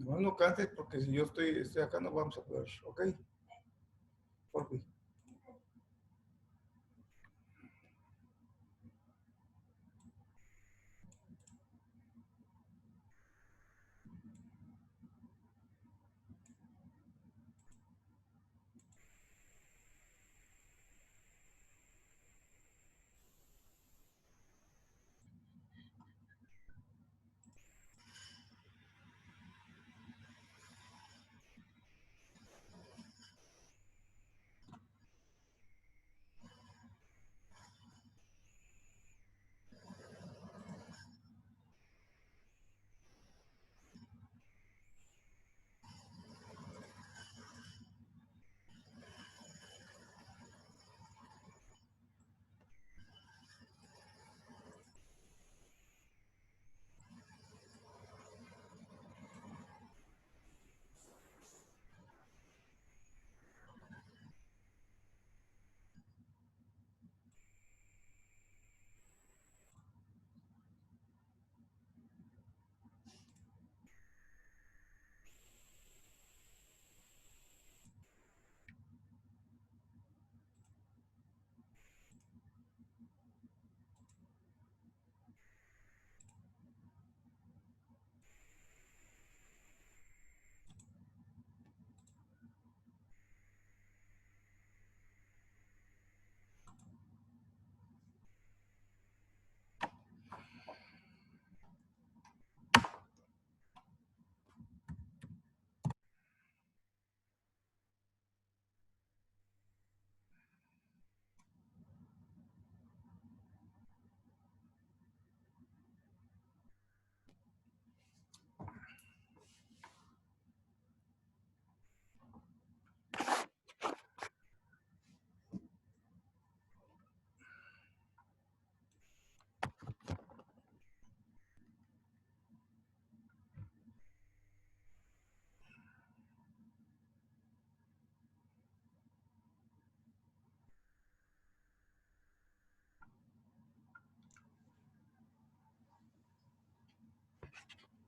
No, no cantes porque si yo estoy acá no vamos a poder, ¿ok? Por fin.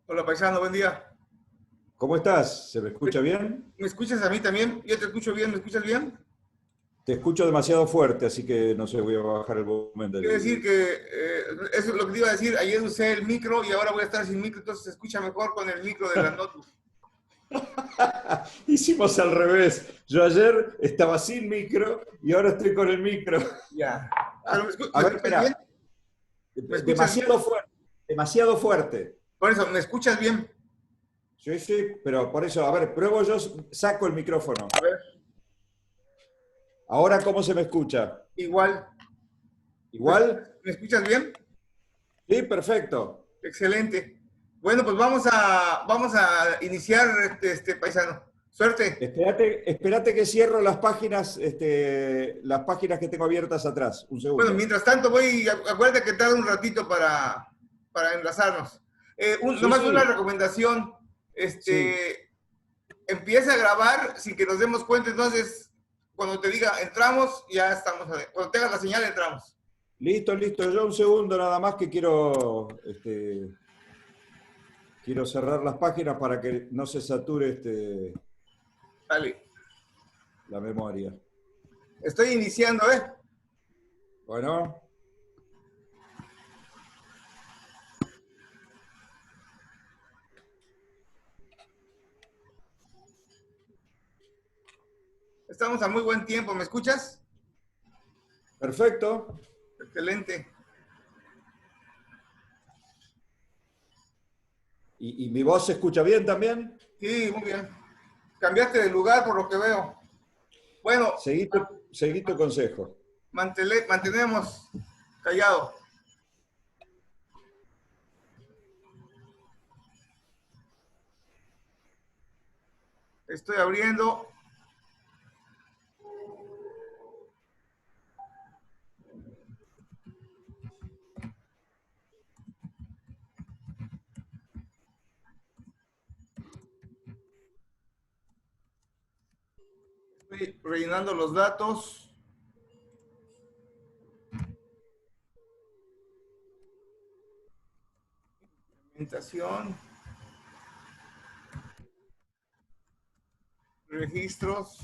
Hola, paisano, buen día. ¿Cómo estás? ¿Se me escucha bien? ¿Me escuchas a mí también? Yo te escucho bien, ¿me escuchas bien? Te escucho demasiado fuerte, así que no sé, voy a bajar el volumen Quiero decir del... que eso es lo que te iba a decir. Ayer usé el micro y ahora voy a estar sin micro, entonces se escucha mejor con el micro de la notebook. Hicimos al revés. Yo ayer estaba sin micro y ahora estoy con el micro. Ya. Pero ¿me A ver, escuchas bien? espera. ¿Me escuchas bien? Demasiado fuerte. Demasiado fuerte. Por eso, ¿me escuchas bien? Sí, sí, pero por eso, a ver, pruebo yo, saco el micrófono. A ver, Ahora, ¿cómo se me escucha? igual. ¿Igual? ¿Me escuchas bien? Sí, perfecto. Excelente. Bueno, pues vamos a iniciar este paisano. Suerte. Espérate que cierro las páginas que tengo abiertas atrás. Un Bueno, segundo. mientras tanto acuérdate que tarda un ratito para enlazarnos. Sí, Nomás una sí, recomendación, sí. empieza a grabar sin que nos demos cuenta, entonces cuando te diga entramos, ya estamos, cuando tengas la señal entramos. Listo, listo. Yo un segundo nada más que quiero cerrar las páginas para que no se sature Dale, la memoria. estoy iniciando, ¿eh? Bueno, Estamos a muy buen tiempo, ¿me escuchas? perfecto. Excelente. ¿Y mi voz se escucha bien también? Sí, muy bien. Cambiaste de lugar por lo que veo. Bueno, Seguí tu consejo. mantenemos callado. Estoy abriendo. Estoy rellenando los datos. Implementación. Registros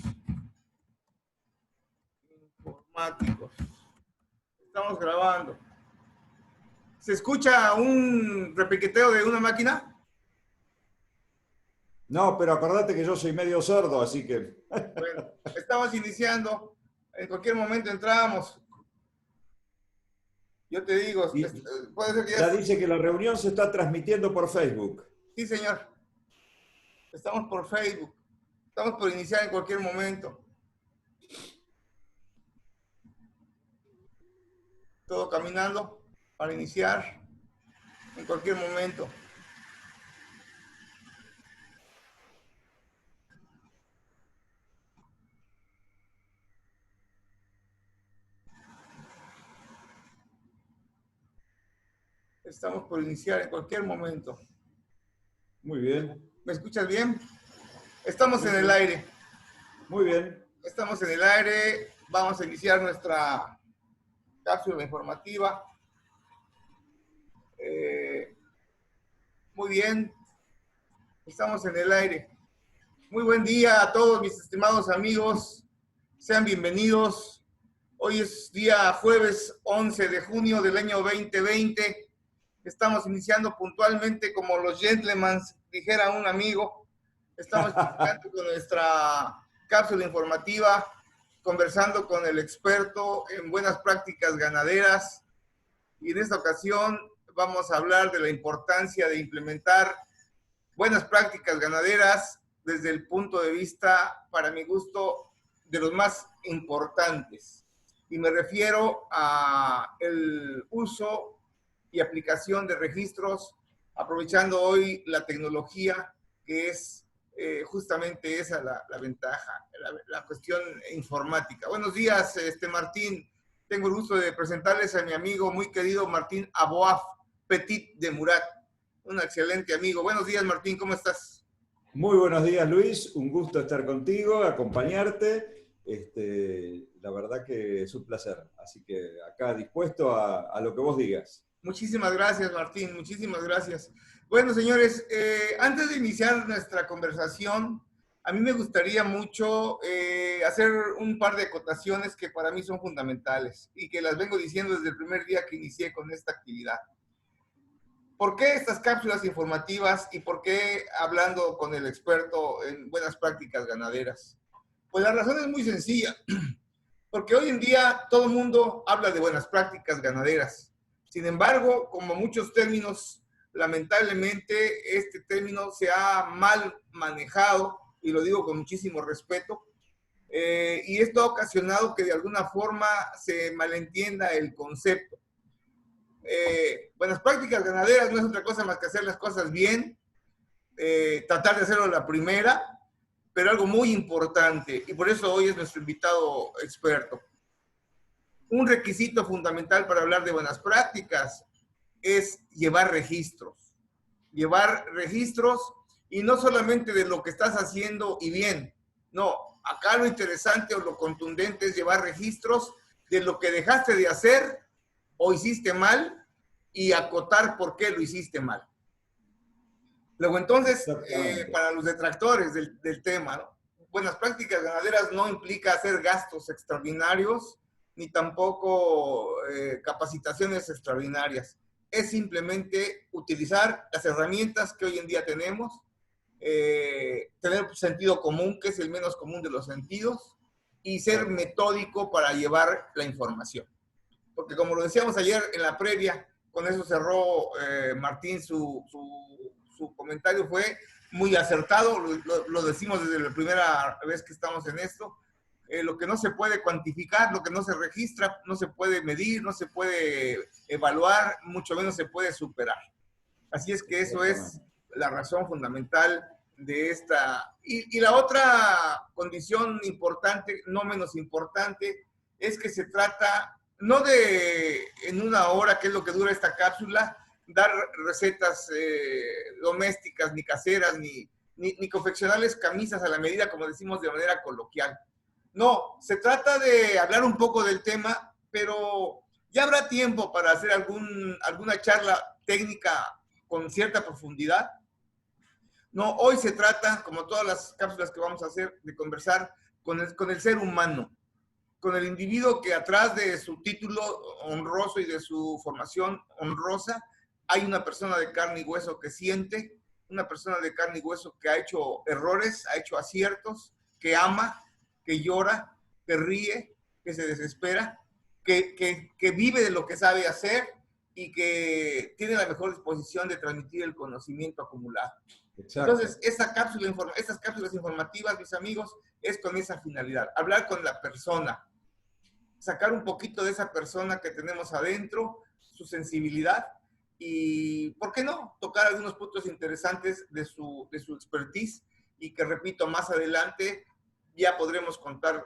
informáticos. Estamos grabando. ¿Se escucha un repiqueteo de una máquina? No, pero acordate que yo soy medio sordo, así que... Bueno, estamos iniciando. En cualquier momento entramos. Yo te digo, puede ser que ya dice que la reunión se está transmitiendo por Facebook. Sí, señor. Estamos por Facebook. Estamos por iniciar en cualquier momento. Todo caminando para iniciar en cualquier momento. Estamos por iniciar en cualquier momento. Muy bien. ¿Me escuchas bien? Estamos en el aire. Muy bien. Estamos en el aire. Vamos a iniciar nuestra cápsula informativa. Muy bien. Estamos en el aire. Muy buen día a todos mis estimados amigos. Sean bienvenidos. Hoy es día jueves 11 de junio del año 2020. Estamos iniciando puntualmente como los gentlemen, dijera un amigo. Estamos iniciando con nuestra cápsula informativa, conversando con el experto en buenas prácticas ganaderas. Y en esta ocasión vamos a hablar de la importancia de implementar buenas prácticas ganaderas desde el punto de vista, para mi gusto, de los más importantes. Y me refiero a el uso y aplicación de registros, aprovechando hoy la tecnología, que es justamente esa la ventaja, la cuestión informática. Buenos días, Martín. Tengo el gusto de presentarles a mi amigo muy querido Martín Aboaf Petit de Murat, un excelente amigo. Buenos días, Martín, ¿cómo estás? Muy buenos días, Luis. Un gusto estar contigo, acompañarte. La verdad que es un placer. Así que acá dispuesto a lo que vos digas. Muchísimas gracias, Martín. Muchísimas gracias. Bueno, señores, antes de iniciar nuestra conversación, a mí me gustaría mucho hacer un par de acotaciones que para mí son fundamentales y que las vengo diciendo desde el primer día que inicié con esta actividad. ¿Por qué estas cápsulas informativas y por qué hablando con el experto en buenas prácticas ganaderas? Pues la razón es muy sencilla, porque hoy en día todo el mundo habla de buenas prácticas ganaderas. Sin embargo, como muchos términos, lamentablemente este término se ha mal manejado, y lo digo con muchísimo respeto, y esto ha ocasionado que de alguna forma se malentienda el concepto. Buenas prácticas ganaderas no es otra cosa más que hacer las cosas bien, tratar de hacerlo a la primera, pero algo muy importante, y por eso hoy es nuestro invitado experto. Un requisito fundamental para hablar de buenas prácticas es llevar registros. Llevar registros y no solamente de lo que estás haciendo y bien. No, acá lo interesante o lo contundente es llevar registros de lo que dejaste de hacer o hiciste mal y acotar por qué lo hiciste mal. Luego entonces, para los detractores del tema, ¿no? Buenas prácticas ganaderas no implica hacer gastos extraordinarios ni tampoco capacitaciones extraordinarias. Es simplemente utilizar las herramientas que hoy en día tenemos, tener sentido común, que es el menos común de los sentidos, y ser metódico para llevar la información. Porque como lo decíamos ayer en la previa, con eso cerró Martín su comentario, fue muy acertado, lo decimos desde la primera vez que estamos en esto. Lo que no se puede cuantificar, lo que no se registra, no se puede medir, no se puede evaluar, mucho menos se puede superar. Así es que eso es la razón fundamental de esta. Y la otra condición importante, no menos importante, es que se trata no de en una hora, que es lo que dura esta cápsula, dar recetas domésticas, ni caseras, ni confeccionarles camisas a la medida, como decimos de manera coloquial. No, se trata de hablar un poco del tema, pero ya habrá tiempo para hacer alguna charla técnica con cierta profundidad. No, hoy se trata, como todas las cápsulas que vamos a hacer, de conversar con el ser humano, con el individuo que atrás de su título honroso y de su formación honrosa, hay una persona de carne y hueso que siente, una persona de carne y hueso que ha hecho errores, ha hecho aciertos, que ama, que llora, que ríe, que se desespera, que vive de lo que sabe hacer y que tiene la mejor disposición de transmitir el conocimiento acumulado. Exacto. Entonces, estas cápsulas informativas, mis amigos, es con esa finalidad, hablar con la persona, sacar un poquito de esa persona que tenemos adentro, su sensibilidad y, ¿por qué no?, tocar algunos puntos interesantes de su expertise y que, repito, más adelante ya podremos contar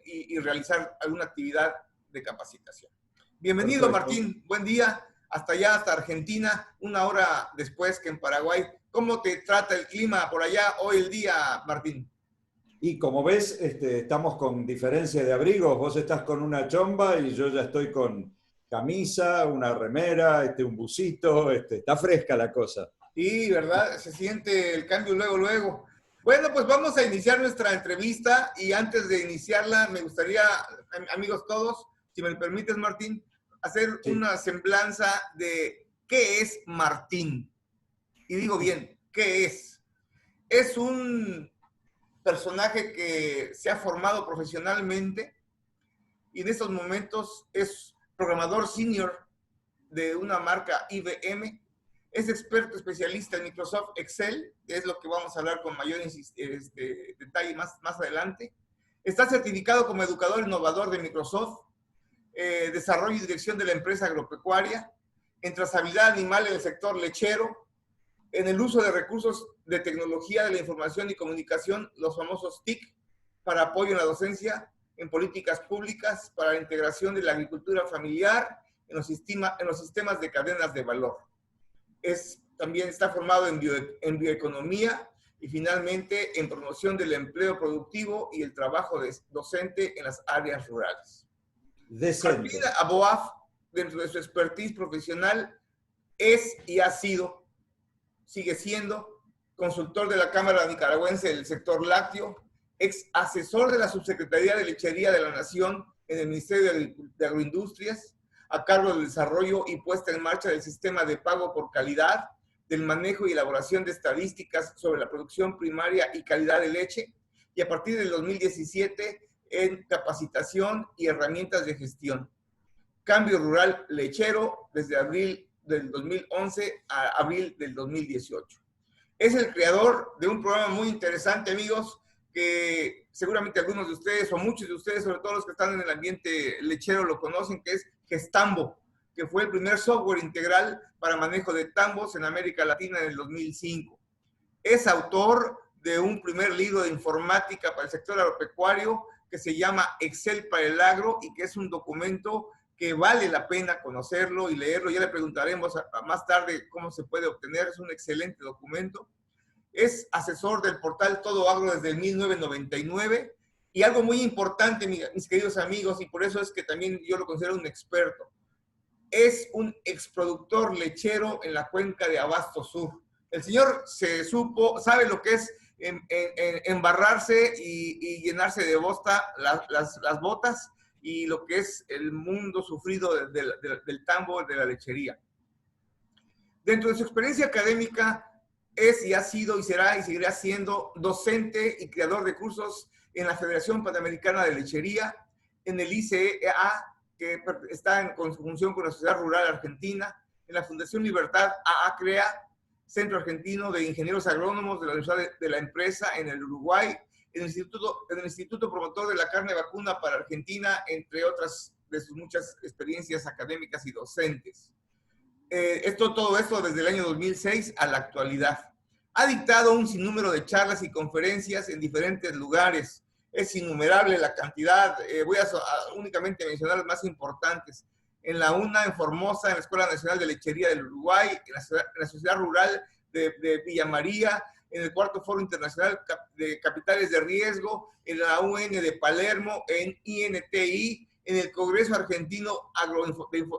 y realizar alguna actividad de capacitación. Bienvenido, Perfecto. Martín, buen día, hasta allá, hasta Argentina, una hora después que en Paraguay. ¿Cómo te trata el clima por allá hoy el día, Martín? Y como ves, estamos con diferencia de abrigos. Vos estás con una chomba y yo ya estoy con camisa, una remera, un busito. Está fresca la cosa. Sí, ¿verdad? Se siente el cambio luego, luego. Bueno, pues vamos a iniciar nuestra entrevista y antes de iniciarla me gustaría, amigos todos, si me permites, Martín, hacer Sí. una semblanza de qué es Martín. Y digo bien, ¿qué es? Es un personaje que se ha formado profesionalmente y en estos momentos es programador senior de una marca IBM, es experto especialista en Microsoft Excel, que es lo que vamos a hablar con mayor detalle más adelante. Está certificado como educador innovador de Microsoft, desarrollo y dirección de la empresa agropecuaria, en trazabilidad animal en el sector lechero, en el uso de recursos de tecnología de la información y comunicación, los famosos TIC, para apoyo en la docencia, en políticas públicas, para la integración de la agricultura familiar, en los sistemas de cadenas de valor. También está formado en bioeconomía y finalmente en promoción del empleo productivo y el trabajo docente en las áreas rurales. Decente. Martín Aboaf, dentro de su expertise profesional, es y ha sido, sigue siendo, consultor de la Cámara Nicaragüense del sector lácteo, ex asesor de la Subsecretaría de Lechería de la Nación en el Ministerio de Agroindustrias, a cargo del desarrollo y puesta en marcha del sistema de pago por calidad, del manejo y elaboración de estadísticas sobre la producción primaria y calidad de leche, y a partir del 2017 en capacitación y herramientas de gestión. Cambio Rural Lechero desde abril del 2011 a abril del 2018. Es el creador de un programa muy interesante, amigos, que seguramente algunos de ustedes o muchos de ustedes, sobre todo los que están en el ambiente lechero, lo conocen, que es Gestambo, que fue el primer software integral para manejo de tambos en América Latina en el 2005. Es autor de un primer libro de informática para el sector agropecuario que se llama Excel para el Agro y que es un documento que vale la pena conocerlo y leerlo. Ya le preguntaremos más tarde cómo se puede obtener. Es un excelente documento. Es asesor del portal Todo Agro desde el 1999. Y algo muy importante, mis queridos amigos, y por eso es que también yo lo considero un experto, es un exproductor lechero en la cuenca de Abasto Sur. El señor sabe lo que es embarrarse y llenarse de bosta las botas y lo que es el mundo sufrido del tambo, de la lechería. Dentro de su experiencia académica, es y ha sido y será y seguirá siendo docente y creador de cursos en la Federación Panamericana de Lechería, en el ICEA, que está en conjunción con la Sociedad Rural Argentina, en la Fundación Libertad AACREA, Centro Argentino de Ingenieros Agrónomos de la Universidad de la Empresa en el Uruguay, en el Instituto Promotor de la Carne Vacuna para Argentina, entre otras de sus muchas experiencias académicas y docentes. Todo esto desde el año 2006 a la actualidad. Ha dictado un sinnúmero de charlas y conferencias en diferentes lugares. Es innumerable la cantidad. Voy a únicamente mencionar las más importantes. En la UNA, en Formosa, en la Escuela Nacional de Lechería del Uruguay, en la Sociedad Rural de Villa María, en el cuarto Foro Internacional de Capitales de Riesgo, en la UN de Palermo, en INTI, en el Congreso Argentino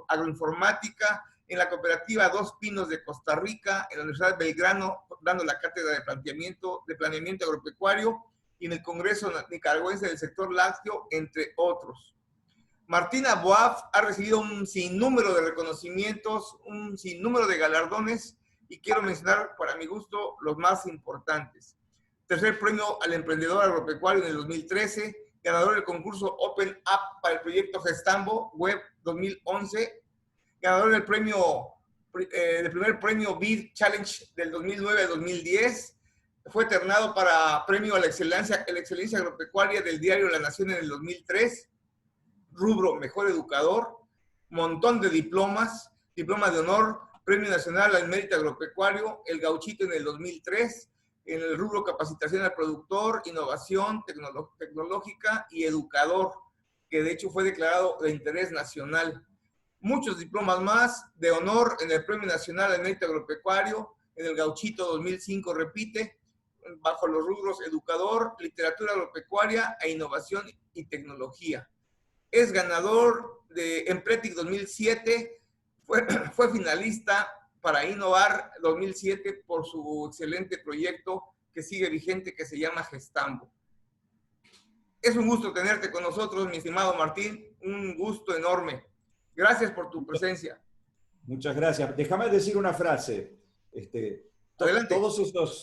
Agroinformática, en la Cooperativa Dos Pinos de Costa Rica, en la Universidad Belgrano, dando la cátedra de planeamiento agropecuario, y en el Congreso Nicaragüense del Sector Lácteo, entre otros. Martín Aboaf ha recibido un sinnúmero de reconocimientos, un sinnúmero de galardones, y quiero mencionar, para mi gusto, los más importantes. Tercer premio al emprendedor agropecuario en el 2013, ganador del concurso Open App para el proyecto Gestambo Web 2011, ganador del primer premio BID Challenge del 2009 al 2010, fue ternado para premio a la excelencia agropecuaria del diario La Nación en el 2003, rubro Mejor Educador, montón de diplomas, diploma de honor, Premio Nacional al Mérito Agropecuario, El Gauchito en el 2003, en el rubro Capacitación al Productor, Innovación Tecnológica y Educador, que de hecho fue declarado de interés nacional. Muchos diplomas más de honor en el Premio Nacional al Mérito Agropecuario, en el Gauchito 2005 repite, bajo los rubros Educador, Literatura Agropecuaria e Innovación y Tecnología. Es ganador de Empretic 2007, fue finalista para Innovar 2007 por su excelente proyecto que sigue vigente, que se llama Gestambo. Es un gusto tenerte con nosotros, mi estimado Martín, un gusto enorme. Gracias por tu presencia. Muchas gracias. Déjame decir una frase. Adelante. Todos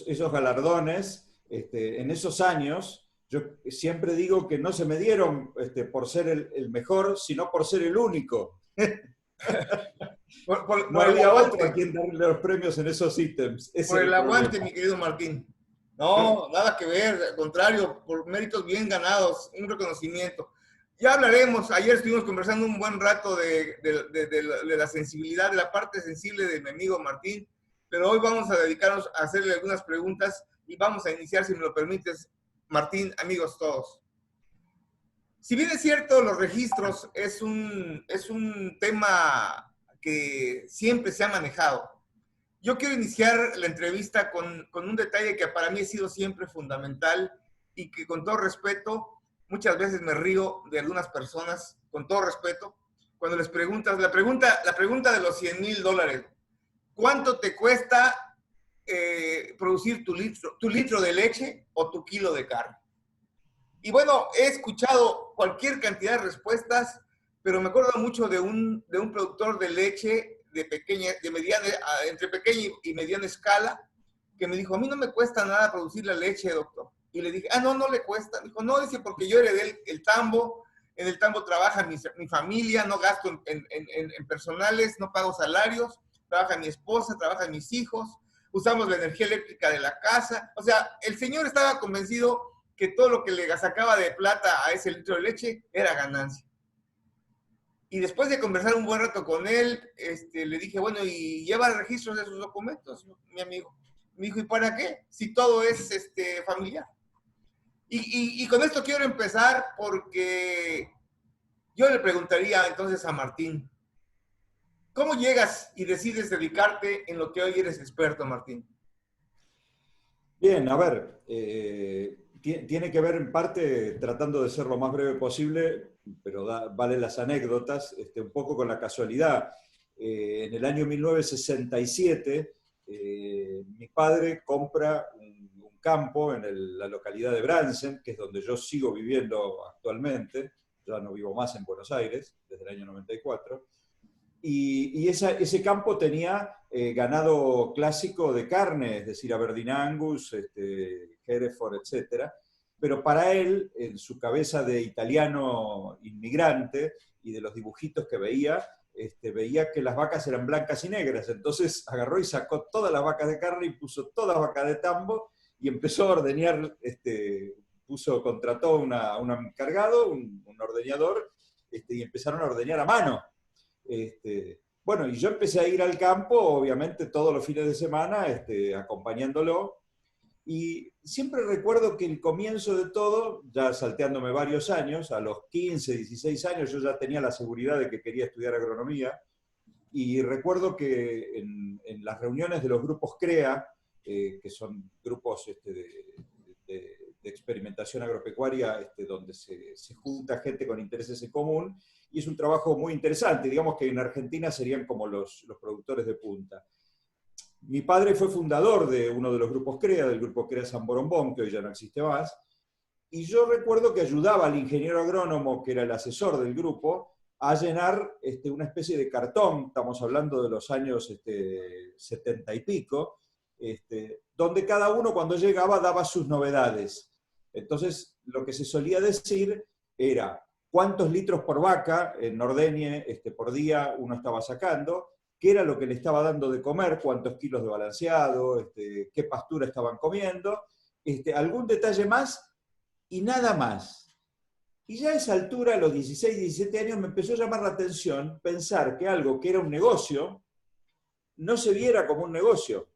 esos galardones, en esos años, yo siempre digo que no se me dieron por ser el mejor, sino por ser el único. No había otro a quien darle los premios en esos ítems. Por el aguante, mi querido Martín. No, nada que ver, al contrario, por méritos bien ganados, un reconocimiento. Ya hablaremos, ayer estuvimos conversando un buen rato de la sensibilidad, de la parte sensible de mi amigo Martín, pero hoy vamos a dedicarnos a hacerle algunas preguntas y vamos a iniciar, si me lo permites, Martín, amigos todos. Si bien es cierto, los registros es un tema que siempre se ha manejado. Yo quiero iniciar la entrevista con un detalle que para mí ha sido siempre fundamental y que con todo respeto, muchas veces me río de algunas personas, con todo respeto, cuando les preguntas, la pregunta de los $100,000, ¿cuánto te cuesta producir tu litro de leche o tu kilo de carne? Y bueno, he escuchado cualquier cantidad de respuestas, pero me acuerdo mucho de un productor de leche entre pequeña y mediana escala, que me dijo, a mí no me cuesta nada producir la leche, doctor. Y le dije, no le cuesta. Dijo, no, dice, porque yo heredé el tambo, en el tambo trabaja mi familia, no gasto en personales, no pago salarios, trabaja mi esposa, trabajan mis hijos, usamos la energía eléctrica de la casa. O sea, el señor estaba convencido que todo lo que le sacaba de plata a ese litro de leche era ganancia. Y después de conversar un buen rato con él, le dije, bueno, ¿y lleva registros de sus documentos, mi amigo? Me dijo, ¿y para qué? Si todo es familiar. Y con esto quiero empezar porque yo le preguntaría entonces a Martín, ¿cómo llegas y decides dedicarte en lo que hoy eres experto, Martín? Bien, a ver, tiene que ver en parte, tratando de ser lo más breve posible, pero vale las anécdotas, un poco con la casualidad. En el año 1967, mi padre compra un campo en la localidad de Bransen, que es donde yo sigo viviendo actualmente, ya no vivo más en Buenos Aires, desde el año 94, y ese campo tenía ganado clásico de carne, es decir, Aberdeen Angus, Hereford, etc. Pero para él, en su cabeza de italiano inmigrante y de los dibujitos que veía, veía que las vacas eran blancas y negras. Entonces agarró y sacó todas las vacas de carne y puso todas vacas de tambo y empezó a ordeñar, contrató un encargado, un ordeñador, y empezaron a ordeñar a mano. Bueno, y yo empecé a ir al campo, obviamente todos los fines de semana, acompañándolo, y siempre recuerdo que el comienzo de todo, ya salteándome varios años, a los 15, 16 años yo ya tenía la seguridad de que quería estudiar agronomía, y recuerdo que en las reuniones de los grupos CREA, que son grupos de experimentación agropecuaria, donde se junta gente con intereses en común, y es un trabajo muy interesante. Digamos que en Argentina serían como los productores de punta. Mi padre fue fundador de uno de los grupos CREA, del grupo CREA San Borombón, que hoy ya no existe más, y yo recuerdo que ayudaba al ingeniero agrónomo, que era el asesor del grupo, a llenar una especie de cartón, estamos hablando de los años 70 y pico, donde cada uno cuando llegaba daba sus novedades. Entonces, lo que se solía decir era cuántos litros por vaca en ordeñe por día uno estaba sacando, qué era lo que le estaba dando de comer, cuántos kilos de balanceado, qué pastura estaban comiendo, algún detalle más y nada más. Y ya a esa altura, a los 16, 17 años, me empezó a llamar la atención pensar que algo que era un negocio no se viera como un negocio.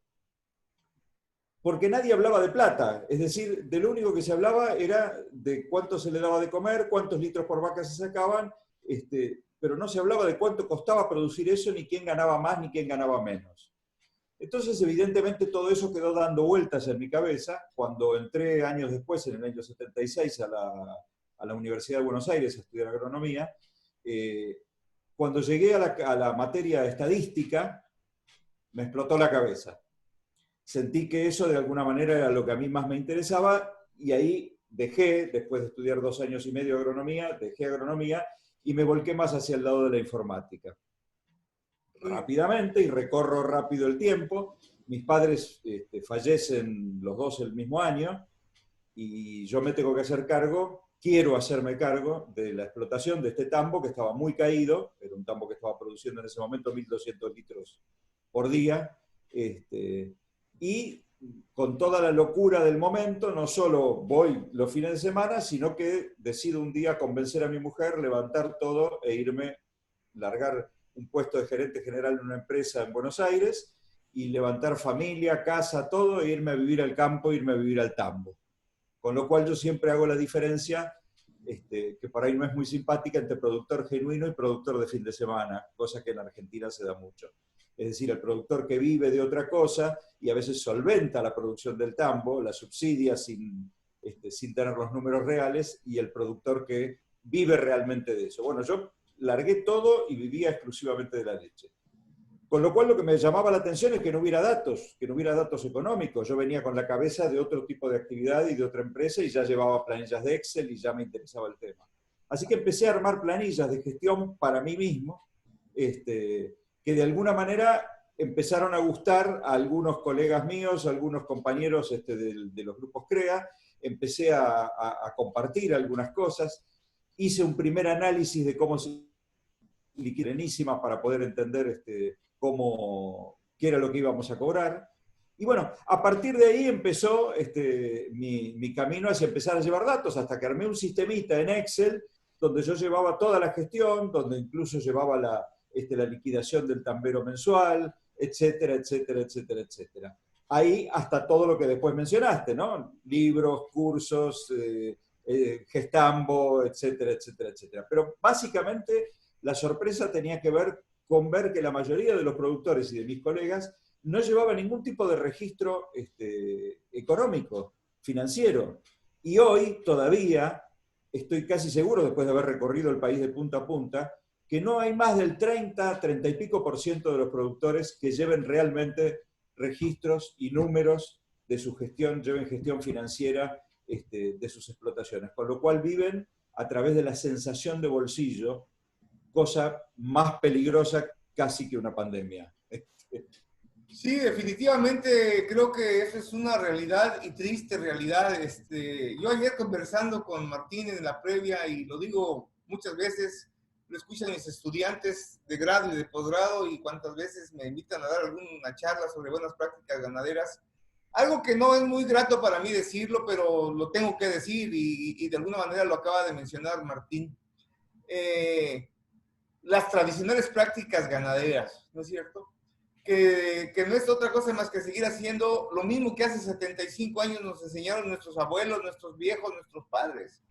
Porque nadie hablaba de plata, es decir, de lo único que se hablaba era de cuánto se le daba de comer, cuántos litros por vaca se sacaban, pero no se hablaba de cuánto costaba producir eso, ni quién ganaba más, ni quién ganaba menos. Entonces, evidentemente, todo eso quedó dando vueltas en mi cabeza cuando entré años después, en el año 76, a la Universidad de Buenos Aires a estudiar agronomía. Cuando llegué a la materia estadística, me explotó la cabeza. Sentí que eso de alguna manera era lo que a mí más me interesaba y ahí dejé, después de estudiar 2 años y medio de agronomía, dejé agronomía y me volqué más hacia el lado de la informática. Rápidamente, y recorro rápido el tiempo, mis padres fallecen los dos el mismo año y yo me tengo que hacer cargo, quiero hacerme cargo de la explotación de este tambo que estaba muy caído, era un tambo que estaba produciendo en ese momento 1.200 litros por día, y con toda la locura del momento, no solo voy los fines de semana, sino que decido un día convencer a mi mujer, levantar todo e irme, largar un puesto de gerente general de una empresa en Buenos Aires y levantar familia, casa, todo, e irme a vivir al campo, irme a vivir al tambo. Con lo cual yo siempre hago la diferencia, que por ahí no es muy simpática, entre productor genuino y productor de fin de semana, cosa que en Argentina se da mucho. Es decir, el productor que vive de otra cosa y a veces solventa la producción del tambo, la subsidia sin tener los números reales, y el productor que vive realmente de eso. Bueno, yo largué todo y vivía exclusivamente de la leche. Con lo cual lo que me llamaba la atención es que no hubiera datos económicos. Yo venía con la cabeza de otro tipo de actividad y de otra empresa y ya llevaba planillas de Excel y ya me interesaba el tema. Así que empecé a armar planillas de gestión para mí mismo, que de alguna manera empezaron a gustar a algunos colegas míos, a algunos compañeros de los grupos CREA. Empecé a compartir algunas cosas. Hice un primer análisis de cómo se liquidenísima para poder entender qué era lo que íbamos a cobrar. Y bueno, a partir de ahí empezó mi camino hacia empezar a llevar datos, hasta que armé un sistemita en Excel donde yo llevaba toda la gestión, donde incluso llevaba la liquidación del tambero mensual, etcétera, etcétera, etcétera, etcétera. Ahí hasta todo lo que después mencionaste, ¿no? Libros, cursos, gestambo, etcétera, etcétera, etcétera. Pero básicamente la sorpresa tenía que ver con ver que la mayoría de los productores y de mis colegas no llevaba ningún tipo de registro económico, financiero. Y hoy todavía estoy casi seguro, después de haber recorrido el país de punta a punta, que no hay más del 30 y pico % de los productores que lleven realmente registros y números de su gestión, lleven gestión financiera de sus explotaciones, con lo cual viven a través de la sensación de bolsillo, cosa más peligrosa casi que una pandemia. Sí, definitivamente creo que eso es una realidad y triste realidad. Yo ayer conversando con Martín en la previa, y lo digo muchas veces, lo escuchan mis estudiantes de grado y de posgrado, y cuántas veces me invitan a dar alguna charla sobre buenas prácticas ganaderas. Algo que no es muy grato para mí decirlo, pero lo tengo que decir, y de alguna manera lo acaba de mencionar Martín. Las tradicionales prácticas ganaderas, ¿no es cierto? Que no es otra cosa más que seguir haciendo lo mismo que hace 75 años nos enseñaron nuestros abuelos, nuestros viejos, nuestros padres.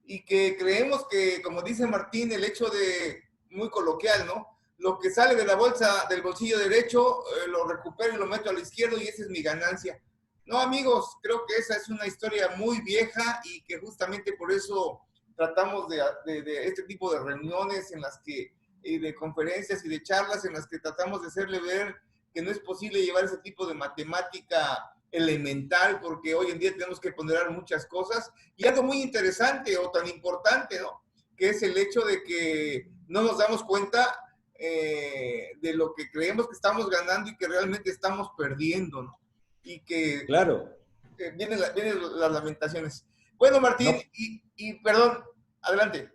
Y que creemos que, como dice Martín, el hecho de, muy coloquial, ¿no? lo que sale de la bolsa, del bolsillo derecho, lo recupero y lo meto al izquierdo y esa es mi ganancia. No, amigos, creo que esa es una historia muy vieja y que justamente por eso tratamos de este tipo de reuniones en las que, de conferencias y de charlas en las que tratamos de hacerle ver que no es posible llevar ese tipo de matemática elemental, porque hoy en día tenemos que ponderar muchas cosas. Y algo muy interesante o tan importante, ¿no? Que es el hecho de que no nos damos cuenta de lo que creemos que estamos ganando y que realmente estamos perdiendo, ¿no? Y que Claro, vienen las lamentaciones. Bueno, Martín, no, perdón, adelante.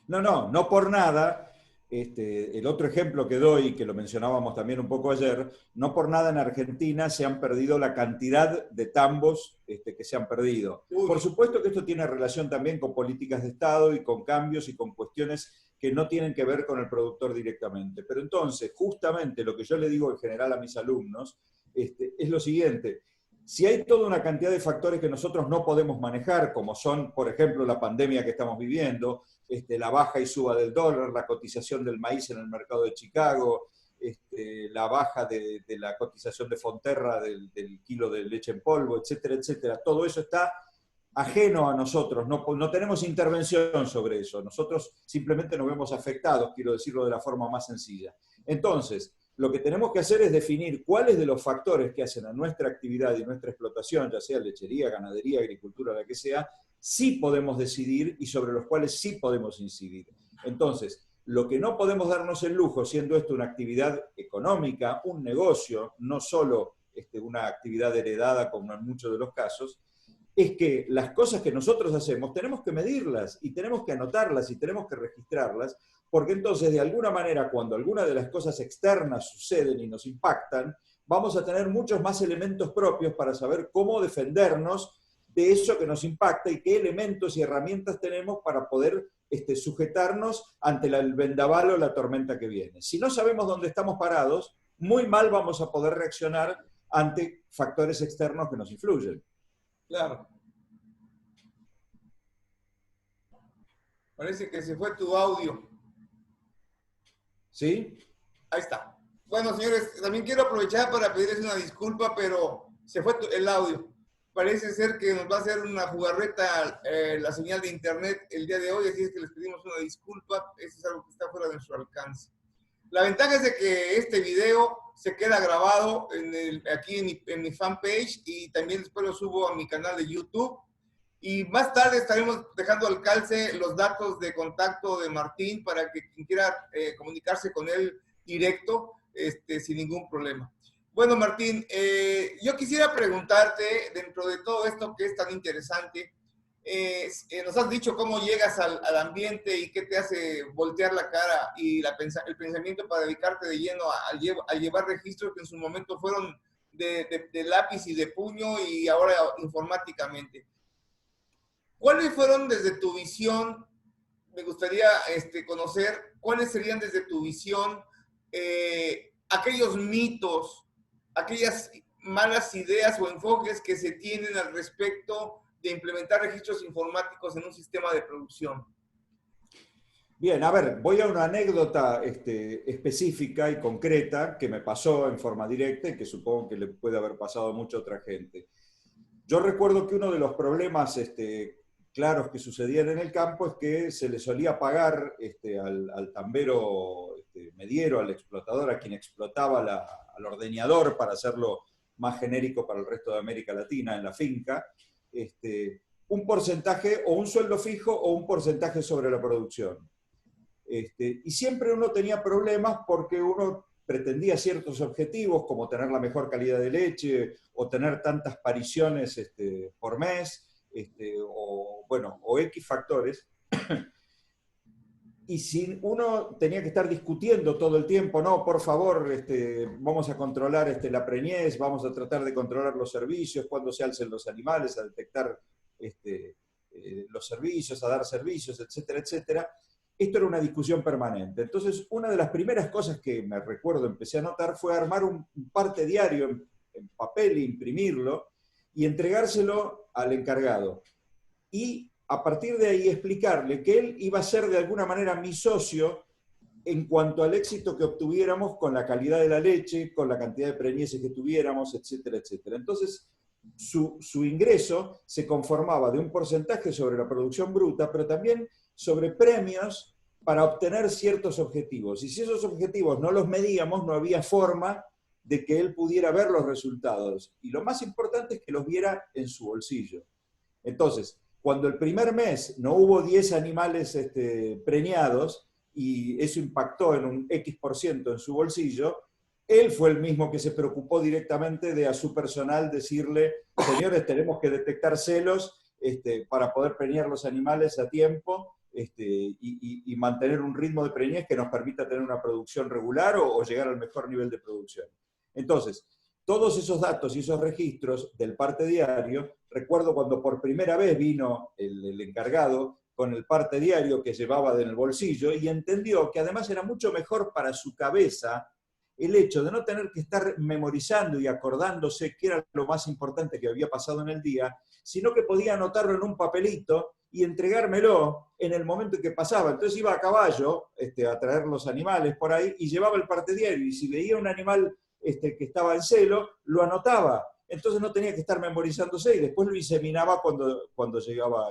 no por nada. El otro ejemplo que doy, que lo mencionábamos también un poco ayer, no por nada en Argentina se han perdido la cantidad de tambos que se han perdido. Uy. Por supuesto que esto tiene relación también con políticas de Estado y con cambios y con cuestiones que no tienen que ver con el productor directamente. Pero entonces, justamente lo que yo le digo en general a mis alumnos es lo siguiente. Si hay toda una cantidad de factores que nosotros no podemos manejar, como son, por ejemplo, la pandemia que estamos viviendo, la baja y suba del dólar, la cotización del maíz en el mercado de Chicago, la baja de la cotización de Fonterra del kilo de leche en polvo, etcétera, etcétera. Todo eso está ajeno a nosotros, no tenemos intervención sobre eso. Nosotros simplemente nos vemos afectados, quiero decirlo de la forma más sencilla. Entonces, lo que tenemos que hacer es definir cuáles de los factores que hacen a nuestra actividad y nuestra explotación, ya sea lechería, ganadería, agricultura, la que sea, sí podemos decidir y sobre los cuales sí podemos incidir. Entonces, lo que no podemos darnos el lujo, siendo esto una actividad económica, un negocio, no solo una actividad heredada como en muchos de los casos, es que las cosas que nosotros hacemos tenemos que medirlas y tenemos que anotarlas y tenemos que registrarlas, porque entonces de alguna manera cuando alguna de las cosas externas suceden y nos impactan, vamos a tener muchos más elementos propios para saber cómo defendernos de eso que nos impacta y qué elementos y herramientas tenemos para poder sujetarnos ante el vendaval o la tormenta que viene. Si no sabemos dónde estamos parados, muy mal vamos a poder reaccionar ante factores externos que nos influyen. Claro. Parece que se fue tu audio. ¿Sí? Ahí está. Bueno, señores, también quiero aprovechar para pedirles una disculpa, pero se fue el audio. Parece ser que nos va a hacer una jugarreta la señal de internet el día de hoy, así es que les pedimos una disculpa. Eso es algo que está fuera de nuestro alcance. La ventaja es de que este video se queda grabado aquí en mi fanpage y también después lo subo a mi canal de YouTube. Y más tarde estaremos dejando al calce los datos de contacto de Martín para que quien quiera comunicarse con él directo, sin ningún problema. Bueno, Martín, yo quisiera preguntarte, dentro de todo esto que es tan interesante, nos has dicho cómo llegas al ambiente y qué te hace voltear la cara y el pensamiento para dedicarte de lleno a llevar registros que en su momento fueron de lápiz y de puño y ahora informáticamente. ¿Cuáles fueron desde tu visión? Me gustaría conocer cuáles serían desde tu visión aquellos mitos, aquellas malas ideas o enfoques que se tienen al respecto de implementar registros informáticos en un sistema de producción. Bien, a ver, voy a una anécdota específica y concreta que me pasó en forma directa y que supongo que le puede haber pasado a mucha otra gente. Yo recuerdo que uno de los problemas claros que sucedían en el campo es que se le solía pagar al tambero mediero, al explotador, a quien explotaba al ordeñador, para hacerlo más genérico para el resto de América Latina, en la finca, un porcentaje o un sueldo fijo o un porcentaje sobre la producción. Y siempre uno tenía problemas porque uno pretendía ciertos objetivos, como tener la mejor calidad de leche o tener tantas pariciones por mes, o X factores. Y si uno tenía que estar discutiendo todo el tiempo, no, por favor, vamos a controlar la preñez, vamos a tratar de controlar los servicios, cuándo se alcen los animales, a detectar los servicios, a dar servicios, etcétera, etcétera. Esto era una discusión permanente. Entonces, una de las primeras cosas que me recuerdo empecé a notar fue armar un parte diario en papel e imprimirlo y entregárselo al encargado. Y a partir de ahí explicarle que él iba a ser de alguna manera mi socio en cuanto al éxito que obtuviéramos con la calidad de la leche, con la cantidad de preñeces que tuviéramos, etcétera, etcétera. Entonces, su ingreso se conformaba de un porcentaje sobre la producción bruta, pero también sobre premios para obtener ciertos objetivos. Y si esos objetivos no los medíamos, no había forma de que él pudiera ver los resultados. Y lo más importante es que los viera en su bolsillo. Entonces, cuando el primer mes no hubo 10 animales preñados, y eso impactó en un X% en su bolsillo, él fue el mismo que se preocupó directamente de a su personal decirle, señores, tenemos que detectar celos para poder preñar los animales a tiempo y mantener un ritmo de preñez que nos permita tener una producción regular o llegar al mejor nivel de producción. Entonces, todos esos datos y esos registros del parte diario, recuerdo cuando por primera vez vino el encargado con el parte diario que llevaba en el bolsillo y entendió que además era mucho mejor para su cabeza el hecho de no tener que estar memorizando y acordándose qué era lo más importante que había pasado en el día, sino que podía anotarlo en un papelito y entregármelo en el momento en que pasaba. Entonces iba a caballo a traer los animales por ahí y llevaba el parte diario, y si veía un animal que estaba en celo, lo anotaba. Entonces no tenía que estar memorizándose y después lo inseminaba cuando llegaba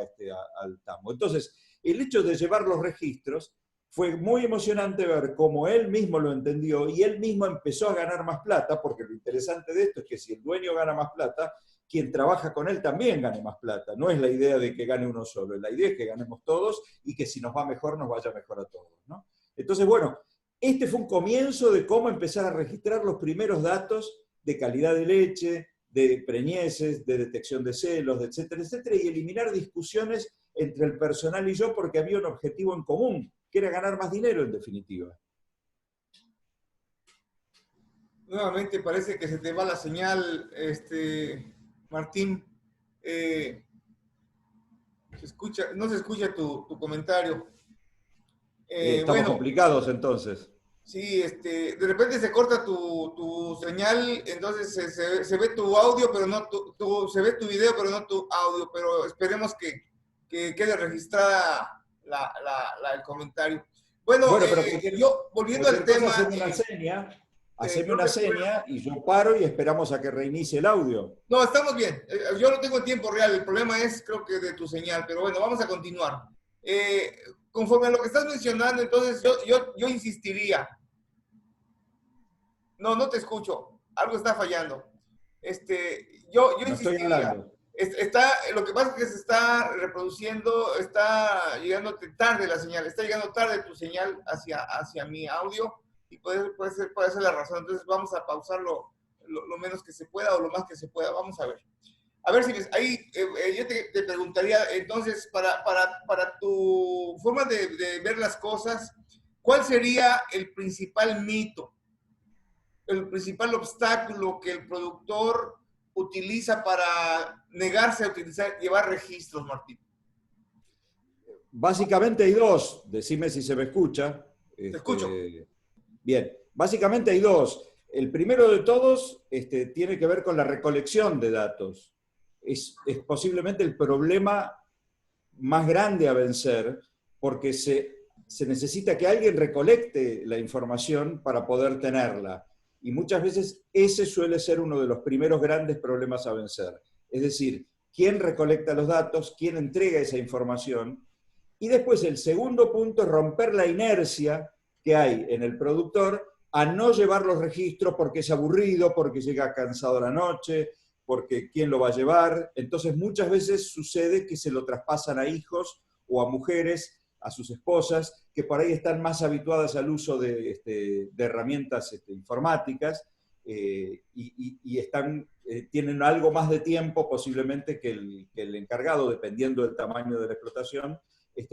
al tambo. Entonces, el hecho de llevar los registros fue muy emocionante ver cómo él mismo lo entendió y él mismo empezó a ganar más plata, porque lo interesante de esto es que si el dueño gana más plata, quien trabaja con él también gane más plata. No es la idea de que gane uno solo, la idea es que ganemos todos y que si nos va mejor, nos vaya mejor a todos, ¿no? Entonces, bueno, este fue un comienzo de cómo empezar a registrar los primeros datos de calidad de leche, de preñeces, de detección de celos, etcétera, etcétera, y eliminar discusiones entre el personal y yo porque había un objetivo en común, que era ganar más dinero en definitiva. Nuevamente parece que se te va la señal, Martín. No se escucha tu comentario. Estamos complicados entonces. Sí, de repente se corta tu señal, entonces se ve tu audio, pero no se ve tu video, pero no tu audio, pero esperemos que quede registrada el comentario. Bueno, pero yo volviendo al tema. Haceme una seña y yo paro y esperamos a que reinicie el audio. No, estamos bien. Yo lo tengo en tiempo real. El problema es, creo que de tu señal, pero bueno, vamos a continuar. Conforme a lo que estás mencionando, entonces yo insistiría. No te escucho. Algo está fallando. Yo insistiría. Lo que pasa es que se está reproduciendo, está llegándote tarde la señal, está llegando tarde tu señal hacia mi audio y puede ser la razón. Entonces vamos a pausarlo lo menos que se pueda o lo más que se pueda. Vamos a ver. A ver si ves, ahí yo te preguntaría, entonces, para tu forma de ver las cosas, ¿cuál sería el principal mito, el principal obstáculo que el productor utiliza para negarse a llevar registros, Martín? Básicamente hay dos, decime si se me escucha. Te escucho. Bien, básicamente hay dos. El primero de todos tiene que ver con la recolección de datos. Es posiblemente el problema más grande a vencer, porque se necesita que alguien recolecte la información para poder tenerla. Y muchas veces ese suele ser uno de los primeros grandes problemas a vencer. Es decir, quién recolecta los datos, quién entrega esa información. Y después el segundo punto es romper la inercia que hay en el productor a no llevar los registros porque es aburrido, porque llega cansado a la noche, porque quién lo va a llevar. Entonces muchas veces sucede que se lo traspasan a hijos o a mujeres, a sus esposas, que por ahí están más habituadas al uso de herramientas informáticas y tienen algo más de tiempo posiblemente que el encargado, dependiendo del tamaño de la explotación,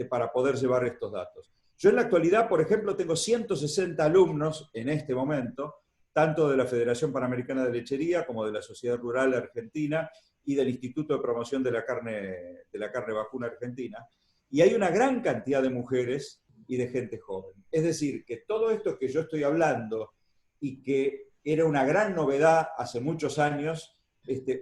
para poder llevar estos datos. Yo en la actualidad, por ejemplo, tengo 160 alumnos en este momento, tanto de la Federación Panamericana de Lechería como de la Sociedad Rural Argentina y del Instituto de Promoción de la Carne Vacuna Argentina. Y hay una gran cantidad de mujeres y de gente joven. Es decir, que todo esto que yo estoy hablando y que era una gran novedad hace muchos años,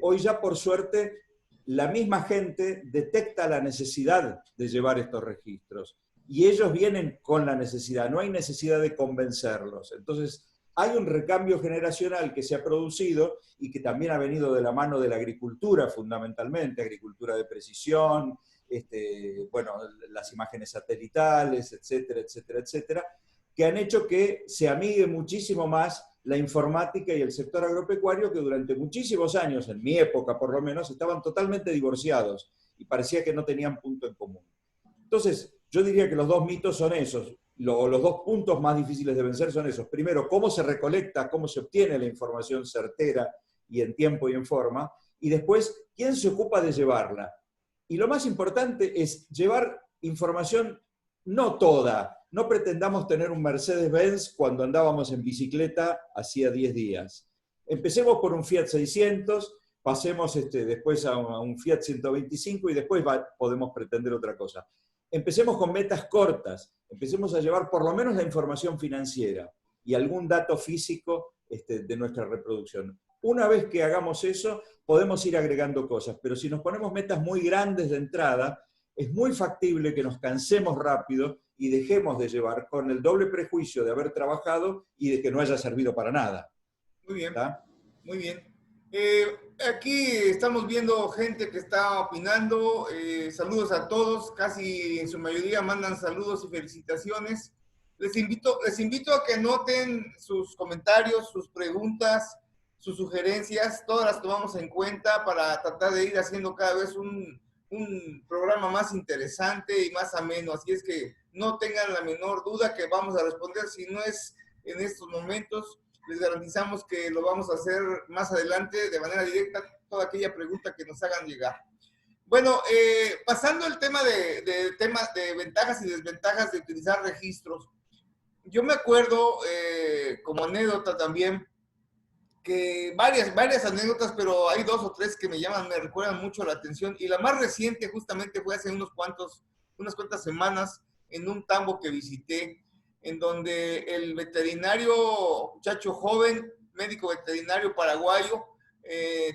hoy ya por suerte la misma gente detecta la necesidad de llevar estos registros. y ellos vienen con la necesidad, no hay necesidad de convencerlos. Entonces, hay un recambio generacional que se ha producido y que también ha venido de la mano de la agricultura, fundamentalmente, agricultura de precisión, bueno, las imágenes satelitales, etcétera, etcétera, etcétera, que han hecho que se amigue muchísimo más la informática y el sector agropecuario, que durante muchísimos años, en mi época por lo menos, estaban totalmente divorciados y parecía que no tenían punto en común. Entonces, yo diría que los dos mitos son esos, los dos puntos más difíciles de vencer son esos. Primero, cómo se recolecta, cómo se obtiene la información certera y en tiempo y en forma, y después, quién se ocupa de llevarla. Y lo más importante es llevar información no toda. No pretendamos tener un Mercedes-Benz cuando andábamos en bicicleta hacía 10 días. Empecemos por un Fiat 600, pasemos después a un Fiat 125 y después podemos pretender otra cosa. Empecemos con metas cortas, empecemos a llevar por lo menos la información financiera y algún dato físico de nuestra reproducción. Una vez que hagamos eso, podemos ir agregando cosas, pero si nos ponemos metas muy grandes de entrada, es muy factible que nos cansemos rápido y dejemos de llevar con el doble prejuicio de haber trabajado y de que no haya servido para nada. Muy bien, ¿está? Muy bien. Aquí estamos viendo gente que está opinando. Saludos a todos, casi en su mayoría mandan saludos y felicitaciones. Les invito a que anoten sus comentarios, sus preguntas, sus sugerencias, todas las tomamos en cuenta para tratar de ir haciendo cada vez un programa más interesante y más ameno. Así es que no tengan la menor duda que vamos a responder. Si no es en estos momentos, les garantizamos que lo vamos a hacer más adelante de manera directa, toda aquella pregunta que nos hagan llegar. Bueno, pasando al tema de ventajas y desventajas de utilizar registros. Yo me acuerdo, como anécdota también, que varias anécdotas, pero hay 2 o 3 que me recuerdan mucho la atención, y la más reciente justamente fue hace unas cuantas semanas en un tambo que visité, en donde el veterinario, muchacho joven, médico veterinario paraguayo,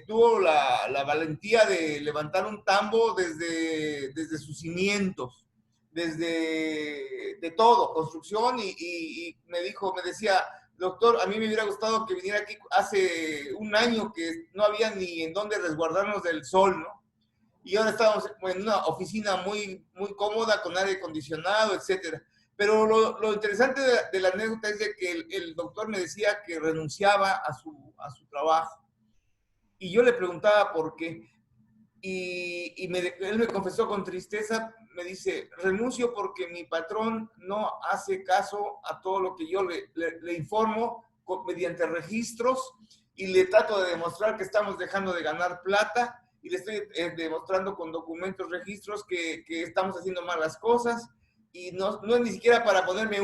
tuvo la valentía de levantar un tambo desde sus cimientos, de todo, construcción, y me decía, doctor, a mí me hubiera gustado que viniera aquí hace un año que no había ni en dónde resguardarnos del sol, ¿no? Y ahora estábamos en una oficina muy, muy cómoda, con aire acondicionado, etcétera. Pero lo interesante de la anécdota es de que el doctor me decía que renunciaba a su trabajo. Y yo le preguntaba por qué. Y él me confesó con tristeza, me dice, renuncio porque mi patrón no hace caso a todo lo que yo le informo mediante registros, y le trato de demostrar que estamos dejando de ganar plata, y le estoy demostrando con documentos, registros, que estamos haciendo malas cosas, y no es ni siquiera para ponerme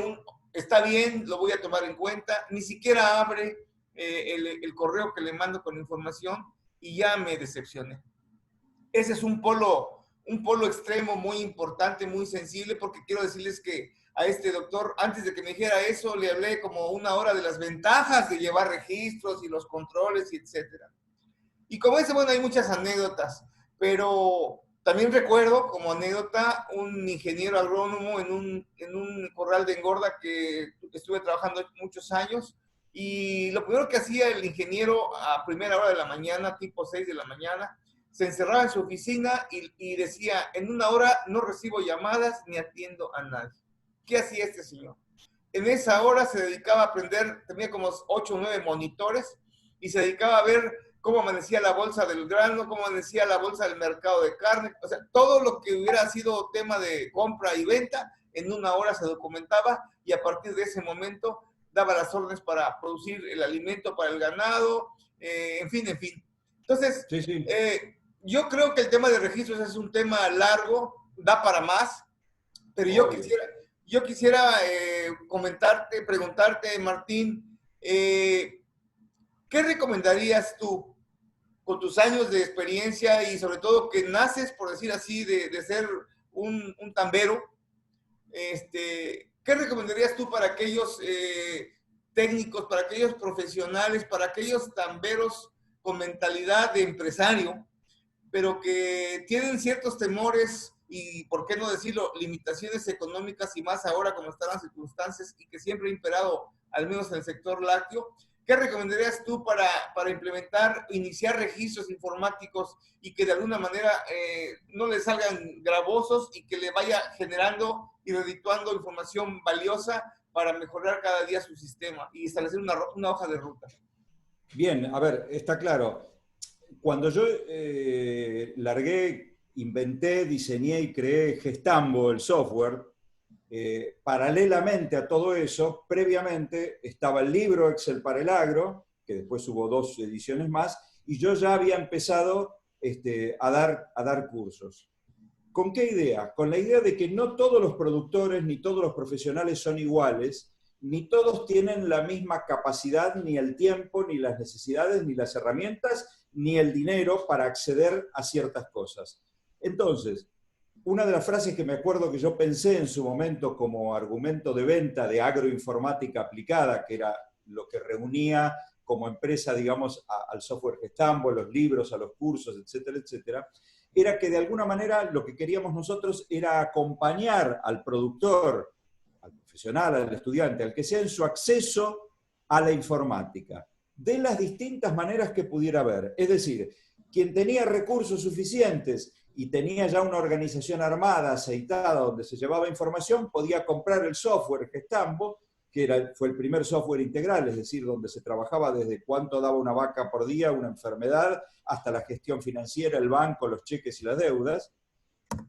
está bien, lo voy a tomar en cuenta, ni siquiera abre el correo que le mando con información, y ya me decepcioné. Ese es un polo extremo muy importante, muy sensible, porque quiero decirles que a este doctor, antes de que me dijera eso, le hablé como 1 hora de las ventajas de llevar registros y los controles, y etcétera. Y como ese, bueno, hay muchas anécdotas, pero también recuerdo como anécdota un ingeniero agrónomo en un corral de engorda que estuve trabajando muchos años, y lo primero que hacía el ingeniero a primera hora de la mañana, tipo 6 de la mañana, se encerraba en su oficina y decía, en 1 hora no recibo llamadas ni atiendo a nadie. ¿Qué hacía este señor? En esa hora se dedicaba a aprender, tenía como 8 o 9 monitores, y se dedicaba a ver cómo amanecía la bolsa del grano, cómo amanecía la bolsa del mercado de carne, o sea, todo lo que hubiera sido tema de compra y venta, en 1 hora se documentaba, y a partir de ese momento daba las órdenes para producir el alimento para el ganado, en fin. Entonces, sí. Yo creo que el tema de registros es un tema largo, da para más, pero yo quisiera preguntarte, Martín, ¿qué recomendarías tú con tus años de experiencia, y sobre todo que naces, por decir así, de ser un tambero? ¿Qué recomendarías tú para aquellos técnicos, para aquellos profesionales, para aquellos tamberos con mentalidad de empresario, pero que tienen ciertos temores y, por qué no decirlo, limitaciones económicas y más ahora como están las circunstancias y que siempre ha imperado, al menos en el sector lácteo. ¿Qué recomendarías tú para implementar, iniciar registros informáticos y que de alguna manera no le salgan gravosos y que le vaya generando y redituando información valiosa para mejorar cada día su sistema y establecer una hoja de ruta? Bien, a ver, está claro. Cuando yo largué, inventé, diseñé y creé Gestambo, el software, paralelamente a todo eso, previamente estaba el libro Excel para el agro, que después hubo 2 ediciones más, y yo ya había empezado a dar cursos. ¿Con qué idea? Con la idea de que no todos los productores ni todos los profesionales son iguales, ni todos tienen la misma capacidad, ni el tiempo, ni las necesidades, ni las herramientas, ni el dinero para acceder a ciertas cosas. Entonces, una de las frases que me acuerdo que yo pensé en su momento como argumento de venta de agroinformática aplicada, que era lo que reunía como empresa, digamos, al software Gestambo, a los libros, a los cursos, etcétera, etcétera, era que de alguna manera lo que queríamos nosotros era acompañar al productor, al profesional, al estudiante, al que sea en su acceso a la informática, de las distintas maneras que pudiera haber. Es decir, quien tenía recursos suficientes y tenía ya una organización armada, aceitada, donde se llevaba información, podía comprar el software Gestambo, que fue el primer software integral, es decir, donde se trabajaba desde cuánto daba una vaca por día, una enfermedad, hasta la gestión financiera, el banco, los cheques y las deudas.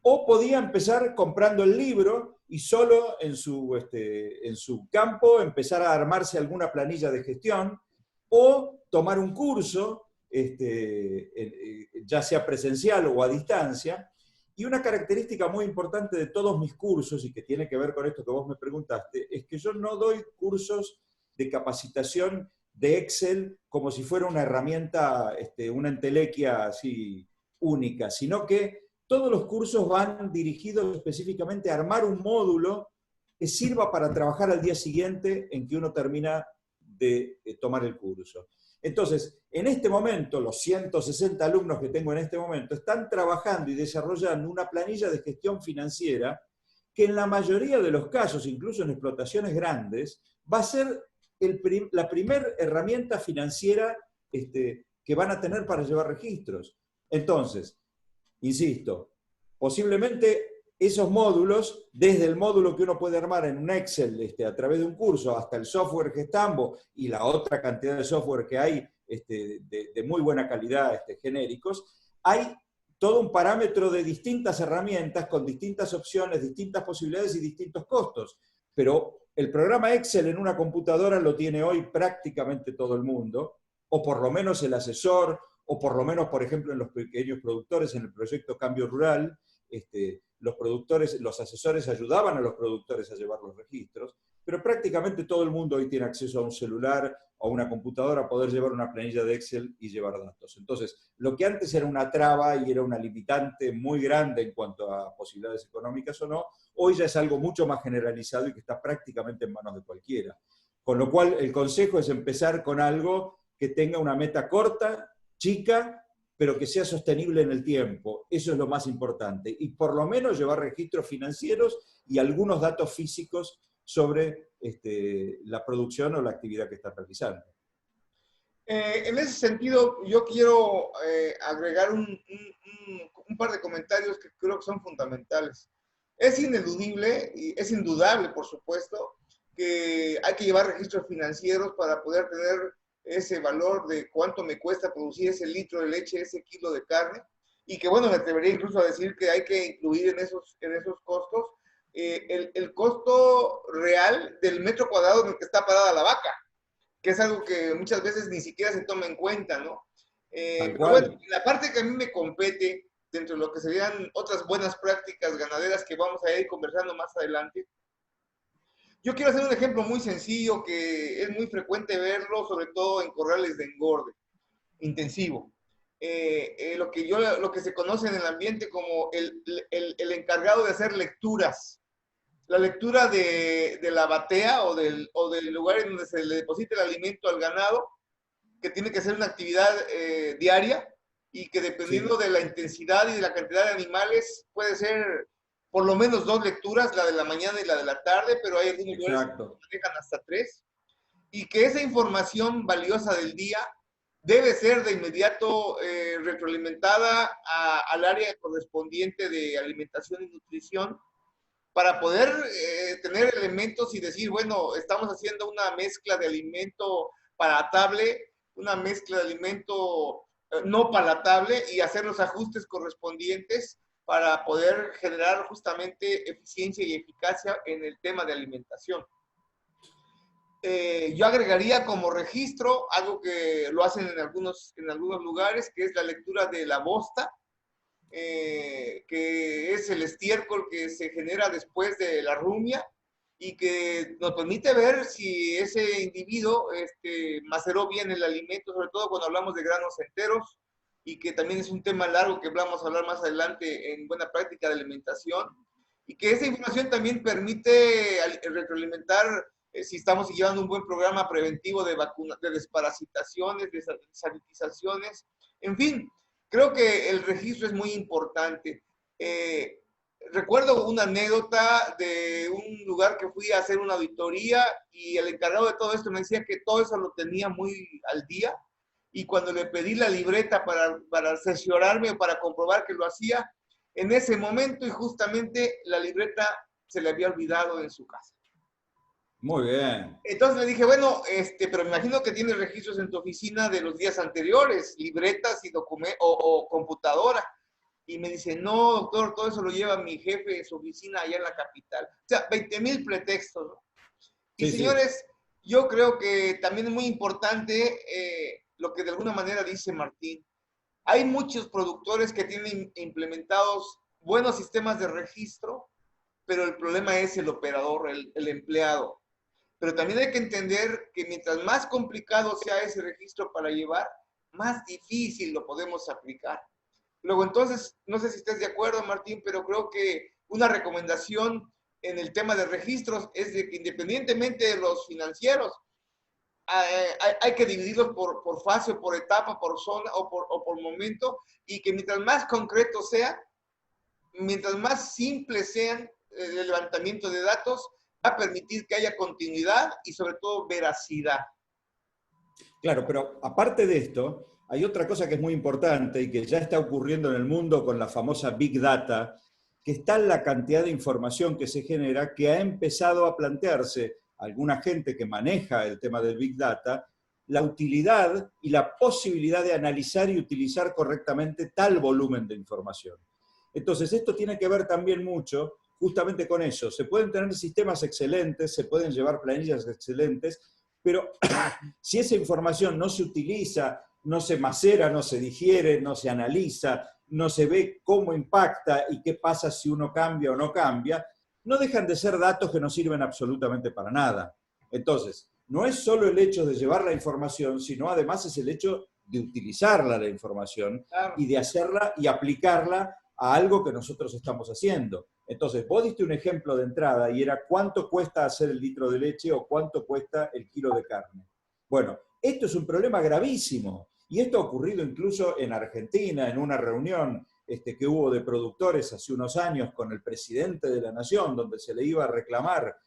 O podía empezar comprando el libro y solo en su campo empezar a armarse alguna planilla de gestión, o tomar un curso, ya sea presencial o a distancia. Y una característica muy importante de todos mis cursos, y que tiene que ver con esto que vos me preguntaste, es que yo no doy cursos de capacitación de Excel como si fuera una herramienta, una entelequia así única, sino que todos los cursos van dirigidos específicamente a armar un módulo que sirva para trabajar al día siguiente en que uno termina de tomar el curso. Entonces, en este momento, los 160 alumnos que tengo en este momento están trabajando y desarrollando una planilla de gestión financiera que en la mayoría de los casos, incluso en explotaciones grandes, va a ser la primera herramienta financiera que van a tener para llevar registros. Entonces, insisto, posiblemente esos módulos, desde el módulo que uno puede armar en un Excel a través de un curso, hasta el software Gestambo y la otra cantidad de software que hay de muy buena calidad, genéricos, hay todo un parámetro de distintas herramientas con distintas opciones, distintas posibilidades y distintos costos. Pero el programa Excel en una computadora lo tiene hoy prácticamente todo el mundo, o por lo menos el asesor, o por lo menos, por ejemplo, en los pequeños productores, en el proyecto Cambio Rural, los asesores ayudaban a los productores a llevar los registros, pero prácticamente todo el mundo hoy tiene acceso a un celular o a una computadora a poder llevar una planilla de Excel y llevar datos. Entonces, lo que antes era una traba y era una limitante muy grande en cuanto a posibilidades económicas o no, hoy ya es algo mucho más generalizado y que está prácticamente en manos de cualquiera. Con lo cual, el consejo es empezar con algo que tenga una meta corta, chica, pero que sea sostenible en el tiempo. Eso es lo más importante. Y por lo menos llevar registros financieros y algunos datos físicos sobre la producción o la actividad que están realizando. En ese sentido, yo quiero agregar un par de comentarios que creo que son fundamentales. Es ineludible y es indudable, por supuesto, que hay que llevar registros financieros para poder tener ese valor de cuánto me cuesta producir ese litro de leche, ese kilo de carne, y que, bueno, me atrevería incluso a decir que hay que incluir en esos costos el costo real del metro cuadrado en el que está parada la vaca, que es algo que muchas veces ni siquiera se toma en cuenta, ¿no? Pero bueno, la parte que a mí me compete, dentro de lo que serían otras buenas prácticas ganaderas que vamos a ir conversando más adelante, yo quiero hacer un ejemplo muy sencillo que es muy frecuente verlo, sobre todo en corrales de engorde intensivo. Lo que se conoce en el ambiente como el encargado de hacer lecturas. La lectura de la batea o del lugar en donde se le deposita el alimento al ganado, que tiene que ser una actividad diaria, y que dependiendo Sí, de la intensidad y de la cantidad de animales puede ser por lo menos 2 lecturas, la de la mañana y la de la tarde, pero hay algunos lugares que exacto. manejan hasta 3, y que esa información valiosa del día debe ser de inmediato retroalimentada al área correspondiente de alimentación y nutrición para poder tener elementos y decir, bueno, estamos haciendo una mezcla de alimento palatable, una mezcla de alimento no palatable y hacer los ajustes correspondientes para poder generar justamente eficiencia y eficacia en el tema de alimentación. Yo agregaría como registro algo que lo hacen en algunos lugares, que es la lectura de la bosta, que es el estiércol que se genera después de la rumia y que nos permite ver si ese individuo maceró bien el alimento, sobre todo cuando hablamos de granos enteros, y que también es un tema largo que vamos a hablar más adelante en buena práctica de alimentación, y que esa información también permite retroalimentar si estamos llevando un buen programa preventivo de vacunas, de desparasitaciones, de sanitizaciones, en fin, creo que el registro es muy importante. Recuerdo una anécdota de un lugar que fui a hacer una auditoría y el encargado de todo esto me decía que todo eso lo tenía muy al día, y cuando le pedí la libreta para cerciorarme o para comprobar que lo hacía, en ese momento y justamente la libreta se le había olvidado en su casa. Muy bien. Entonces le dije, bueno, pero me imagino que tienes registros en tu oficina de los días anteriores, libretas y documentos o computadora. Y me dice, no, doctor, todo eso lo lleva mi jefe en su oficina allá en la capital. O sea, 20,000 pretextos, ¿no? Y Sí, sí. señores, yo creo que también es muy importante lo que de alguna manera dice Martín. Hay muchos productores que tienen implementados buenos sistemas de registro, pero el problema es el operador, el empleado. Pero también hay que entender que mientras más complicado sea ese registro para llevar, más difícil lo podemos aplicar. Luego, entonces, no sé si estés de acuerdo, Martín, pero creo que una recomendación en el tema de registros es de que independientemente de los financieros, hay que dividirlos por fase, por etapa, por zona o por momento, y que mientras más concreto sea, mientras más simple sean el levantamiento de datos, va a permitir que haya continuidad y sobre todo veracidad. Claro, pero aparte de esto, hay otra cosa que es muy importante y que ya está ocurriendo en el mundo con la famosa Big Data, que está la cantidad de información que se genera que ha empezado a plantearse alguna gente que maneja el tema del Big Data, la utilidad y la posibilidad de analizar y utilizar correctamente tal volumen de información. Entonces, esto tiene que ver también mucho justamente con eso. Se pueden tener sistemas excelentes, se pueden llevar planillas excelentes, pero si esa información no se utiliza, no se macera, no se digiere, no se analiza, no se ve cómo impacta y qué pasa si uno cambia o no cambia, no dejan de ser datos que no sirven absolutamente para nada. Entonces, no es solo el hecho de llevar la información, sino además es el hecho de utilizarla la información Claro. y de hacerla y aplicarla a algo que nosotros estamos haciendo. Entonces, vos diste un ejemplo de entrada y era cuánto cuesta hacer el litro de leche o cuánto cuesta el kilo de carne. Bueno, esto es un problema gravísimo y esto ha ocurrido incluso en Argentina, en una reunión que hubo de productores hace unos años con el presidente de la Nación, donde se le iba a reclamar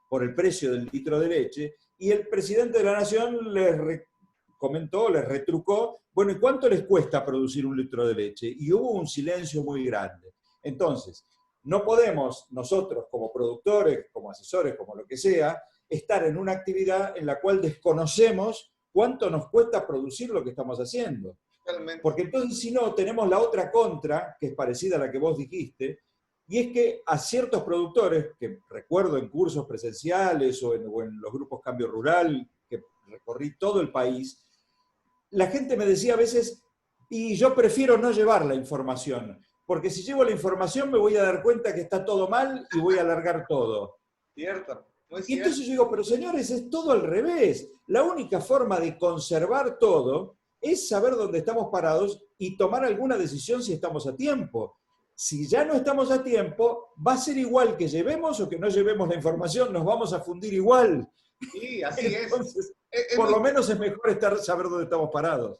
por el precio del litro de leche, y el presidente de la Nación les comentó, les retrucó, bueno, ¿y cuánto les cuesta producir un litro de leche? Y hubo un silencio muy grande. Entonces, no podemos nosotros como productores, como asesores, como lo que sea, estar en una actividad en la cual desconocemos cuánto nos cuesta producir lo que estamos haciendo. Realmente. Porque entonces, si no, tenemos la otra contra, que es parecida a la que vos dijiste, y es que a ciertos productores, que recuerdo en cursos presenciales o en los grupos Cambio Rural, que recorrí todo el país, la gente me decía a veces, y yo prefiero no llevar la información, porque si llevo la información me voy a dar cuenta que está todo mal y voy a alargar todo. Cierto, muy Y cierto. entonces yo digo, pero señores, es todo al revés. La única forma de conservar todo es saber dónde estamos parados y tomar alguna decisión si estamos a tiempo. Si ya no estamos a tiempo, va a ser igual que llevemos o que no llevemos la información, nos vamos a fundir igual. Sí, así es. Entonces, Es por muy, lo menos es mejor saber dónde estamos parados.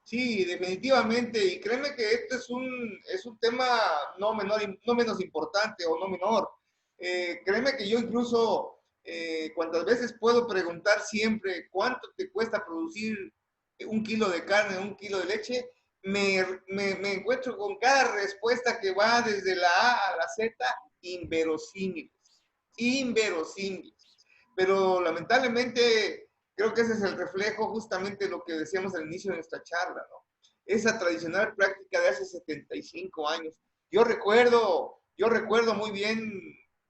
Sí, definitivamente, y créeme que este es un tema no menor, no menos importante o no menor. Créeme que yo incluso, cuantas veces puedo preguntar siempre cuánto te cuesta producir un kilo de carne, un kilo de leche, me encuentro con cada respuesta que va desde la A a la Z inverosímiles, inverosímiles. Pero lamentablemente creo que ese es el reflejo justamente de lo que decíamos al inicio de nuestra charla, ¿no? Esa tradicional práctica de hace 75 años. Yo recuerdo muy bien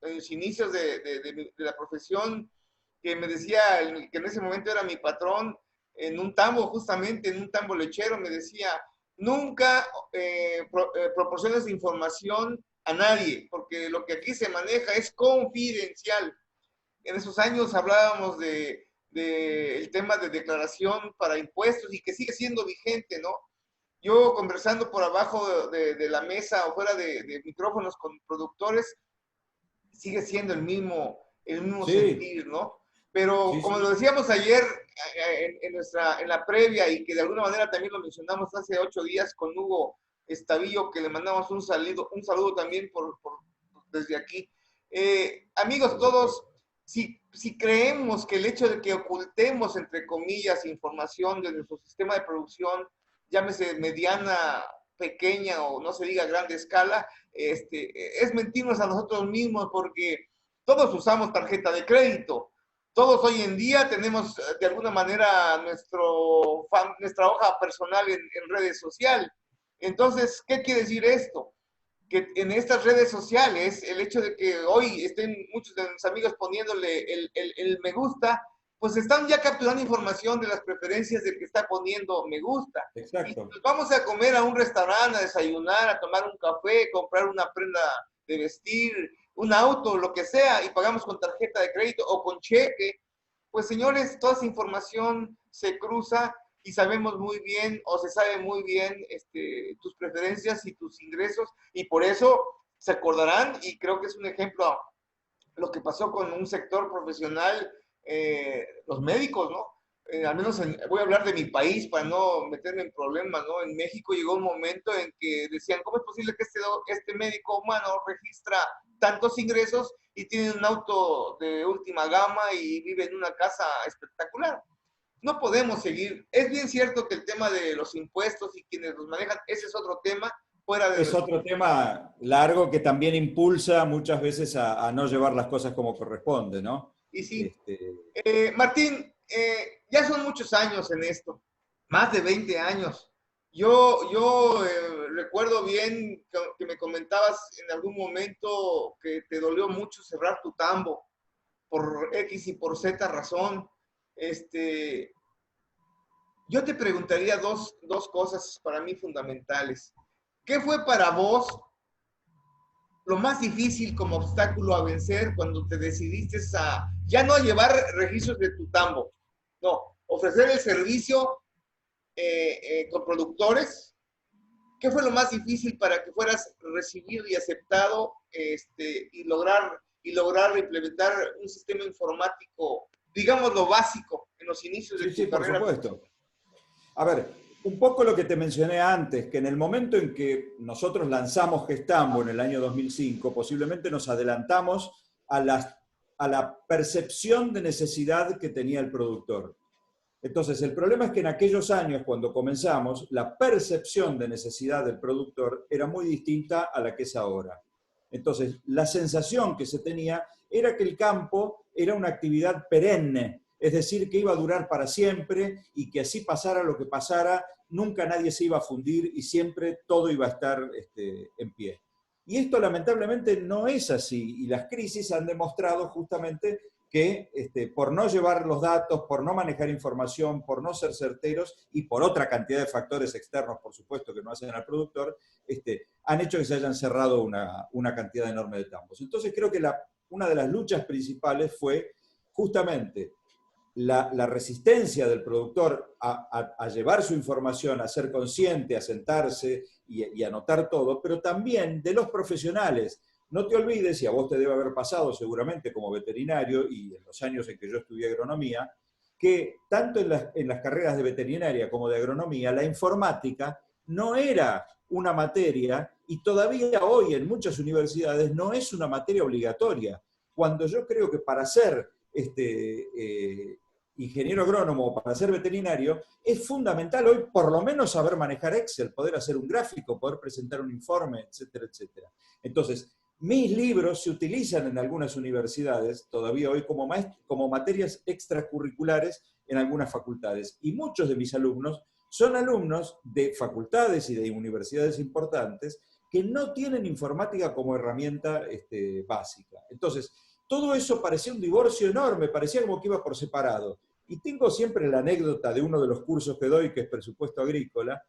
en los inicios de la profesión que me decía, que en ese momento era mi patrón, en un tambo, justamente en un tambo lechero, me decía, nunca proporciones información a nadie, porque lo que aquí se maneja es confidencial. En esos años hablábamos el tema de declaración para impuestos y que sigue siendo vigente, ¿no? Yo conversando por abajo de la mesa o fuera de micrófonos con productores, sigue siendo el mismo Sí, sentir, ¿no? Pero sí, como lo sí. decíamos ayer en la previa y que de alguna manera también lo mencionamos hace 8 días con Hugo Estavillo, que le mandamos un saludo también desde aquí. Amigos Por todos, supuesto. si creemos que el hecho de que ocultemos, entre comillas, información de nuestro sistema de producción, llámese mediana, pequeña o no se diga grande escala, es mentirnos a nosotros mismos porque todos usamos tarjeta de crédito. Todos hoy en día tenemos de alguna manera nuestra hoja personal en redes sociales. Entonces, ¿qué quiere decir esto? Que en estas redes sociales, el hecho de que hoy estén muchos de mis amigos poniéndole el me gusta, pues están ya capturando información de las preferencias del que está poniendo me gusta. Y si Exacto. nos vamos a comer a un restaurante, a desayunar, a tomar un café, comprar una prenda de vestir, un auto, lo que sea, y pagamos con tarjeta de crédito o con cheque, pues señores, toda esa información se cruza y sabemos muy bien o se sabe muy bien tus preferencias y tus ingresos y por eso se acordarán y creo que es un ejemplo lo que pasó con un sector profesional, los médicos, ¿no? Al menos voy a hablar de mi país para no meterme en problemas, ¿no? En México llegó un momento en que decían, ¿cómo es posible que este médico humano registra tantos ingresos y tiene un auto de última gama y vive en una casa espectacular? No podemos seguir. Es bien cierto que el tema de los impuestos y quienes los manejan, ese es otro tema fuera de Es nuestro... otro tema largo que también impulsa muchas veces a no llevar las cosas como corresponde, ¿no? Y sí, Este, Martín, ya son muchos años en esto, más de 20 años. Yo recuerdo bien que me comentabas en algún momento que te dolió mucho cerrar tu tambo por X y por Z razón. Este, yo te preguntaría dos cosas para mí fundamentales. ¿Qué fue para vos lo más difícil como obstáculo a vencer cuando te decidiste a ya no llevar registros de tu tambo, no, ofrecer el servicio con productores? ¿Qué fue lo más difícil para que fueras recibido y aceptado y lograr implementar un sistema informático, digamos lo básico, en los inicios de sí, tu sí, por carrera supuesto. profesional? A ver, un poco lo que te mencioné antes, que en el momento en que nosotros lanzamos Gestambo en el año 2005, posiblemente nos adelantamos a a la percepción de necesidad que tenía el productor. Entonces, el problema es que en aquellos años, cuando comenzamos, la percepción de necesidad del productor era muy distinta a la que es ahora. Entonces, la sensación que se tenía era que el campo era una actividad perenne, es decir, que iba a durar para siempre y que así pasara lo que pasara, nunca nadie se iba a fundir y siempre todo iba a estar en pie. Y esto lamentablemente no es así y las crisis han demostrado justamente que por no llevar los datos, por no manejar información, por no ser certeros y por otra cantidad de factores externos, por supuesto, que no hacen al productor, han hecho que se hayan cerrado una cantidad enorme de tambos. Entonces creo que una de las luchas principales fue justamente la resistencia del productor a llevar su información, a ser consciente, a sentarse y a anotar todo, pero también de los profesionales. No te olvides, y a vos te debe haber pasado seguramente como veterinario y en los años en que yo estudié agronomía, que tanto en las carreras de veterinaria como de agronomía, la informática no era una materia y todavía hoy en muchas universidades no es una materia obligatoria. Cuando yo creo que para ser ingeniero agrónomo o para ser veterinario, es fundamental hoy por lo menos saber manejar Excel, poder hacer un gráfico, poder presentar un informe, etcétera, etcétera. Entonces, mis libros se utilizan en algunas universidades, todavía hoy, como materias extracurriculares en algunas facultades. Y muchos de mis alumnos son alumnos de facultades y de universidades importantes que no tienen informática como herramienta básica. Entonces, todo eso parecía un divorcio enorme, parecía como que iba por separado. Y tengo siempre la anécdota de uno de los cursos que doy, que es presupuesto agrícola,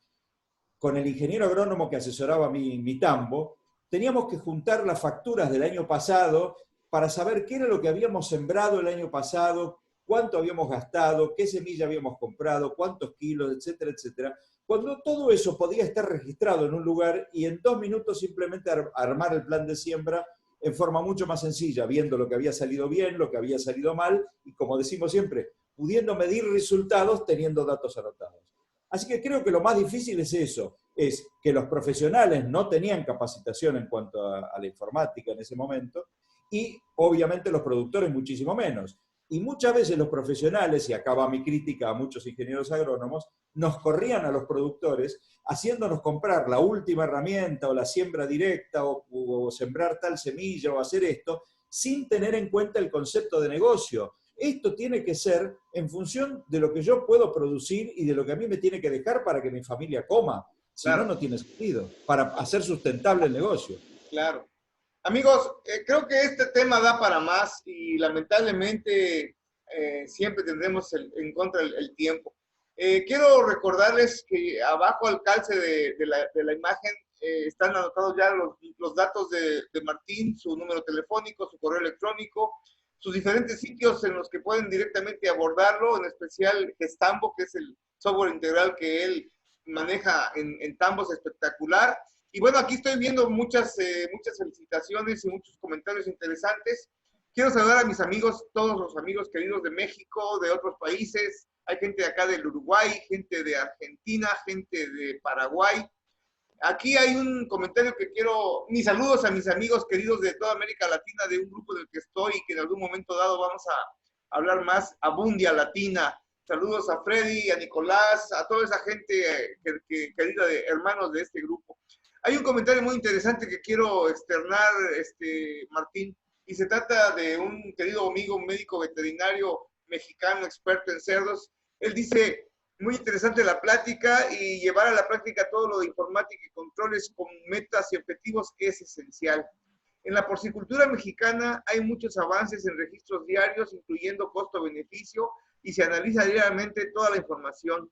con el ingeniero agrónomo que asesoraba mi tambo, teníamos que juntar las facturas del año pasado para saber qué era lo que habíamos sembrado el año pasado, cuánto habíamos gastado, qué semilla habíamos comprado, cuántos kilos, etcétera, etcétera. Cuando todo eso podía estar registrado en un lugar y en 2 minutos simplemente armar el plan de siembra en forma mucho más sencilla, viendo lo que había salido bien, lo que había salido mal, y como decimos siempre, pudiendo medir resultados teniendo datos anotados. Así que creo que lo más difícil es eso, es que los profesionales no tenían capacitación en cuanto a la informática en ese momento, y obviamente los productores muchísimo menos. Y muchas veces los profesionales, y acá va mi crítica a muchos ingenieros agrónomos, nos corrían a los productores haciéndonos comprar la última herramienta o la siembra directa o sembrar tal semilla o hacer esto, sin tener en cuenta el concepto de negocio. Esto tiene que ser en función de lo que yo puedo producir y de lo que a mí me tiene que dejar para que mi familia coma. Si no, Claro, no tiene sentido, para hacer sustentable el negocio. claro. Amigos, creo que este tema da para más y lamentablemente siempre tendremos en contra el tiempo. Quiero recordarles que abajo al calce de la imagen están anotados ya los datos de Martín, su número telefónico, su correo electrónico, sus diferentes sitios en los que pueden directamente abordarlo, en especial Gestambo, que es el software integral que él maneja en Tambos, espectacular. Y bueno, aquí estoy viendo muchas felicitaciones y muchos comentarios interesantes. Quiero saludar a mis amigos, todos los amigos queridos de México, de otros países. Hay gente de acá del Uruguay, gente de Argentina, gente de Paraguay. Aquí hay un comentario que quiero, mis saludos a mis amigos queridos de toda América Latina, de un grupo del que estoy y que en algún momento dado vamos a hablar más, Abundia Latina. Saludos a Freddy, a Nicolás, a toda esa gente querida de hermanos de este grupo. Hay un comentario muy interesante que quiero externar, Martín, y se trata de un querido amigo, un médico veterinario mexicano, experto en cerdos. Él dice, muy interesante la plática y llevar a la práctica todo lo de informática y controles con metas y objetivos es esencial. En la porcicultura mexicana hay muchos avances en registros diarios, incluyendo costo-beneficio, y se analiza diariamente toda la información.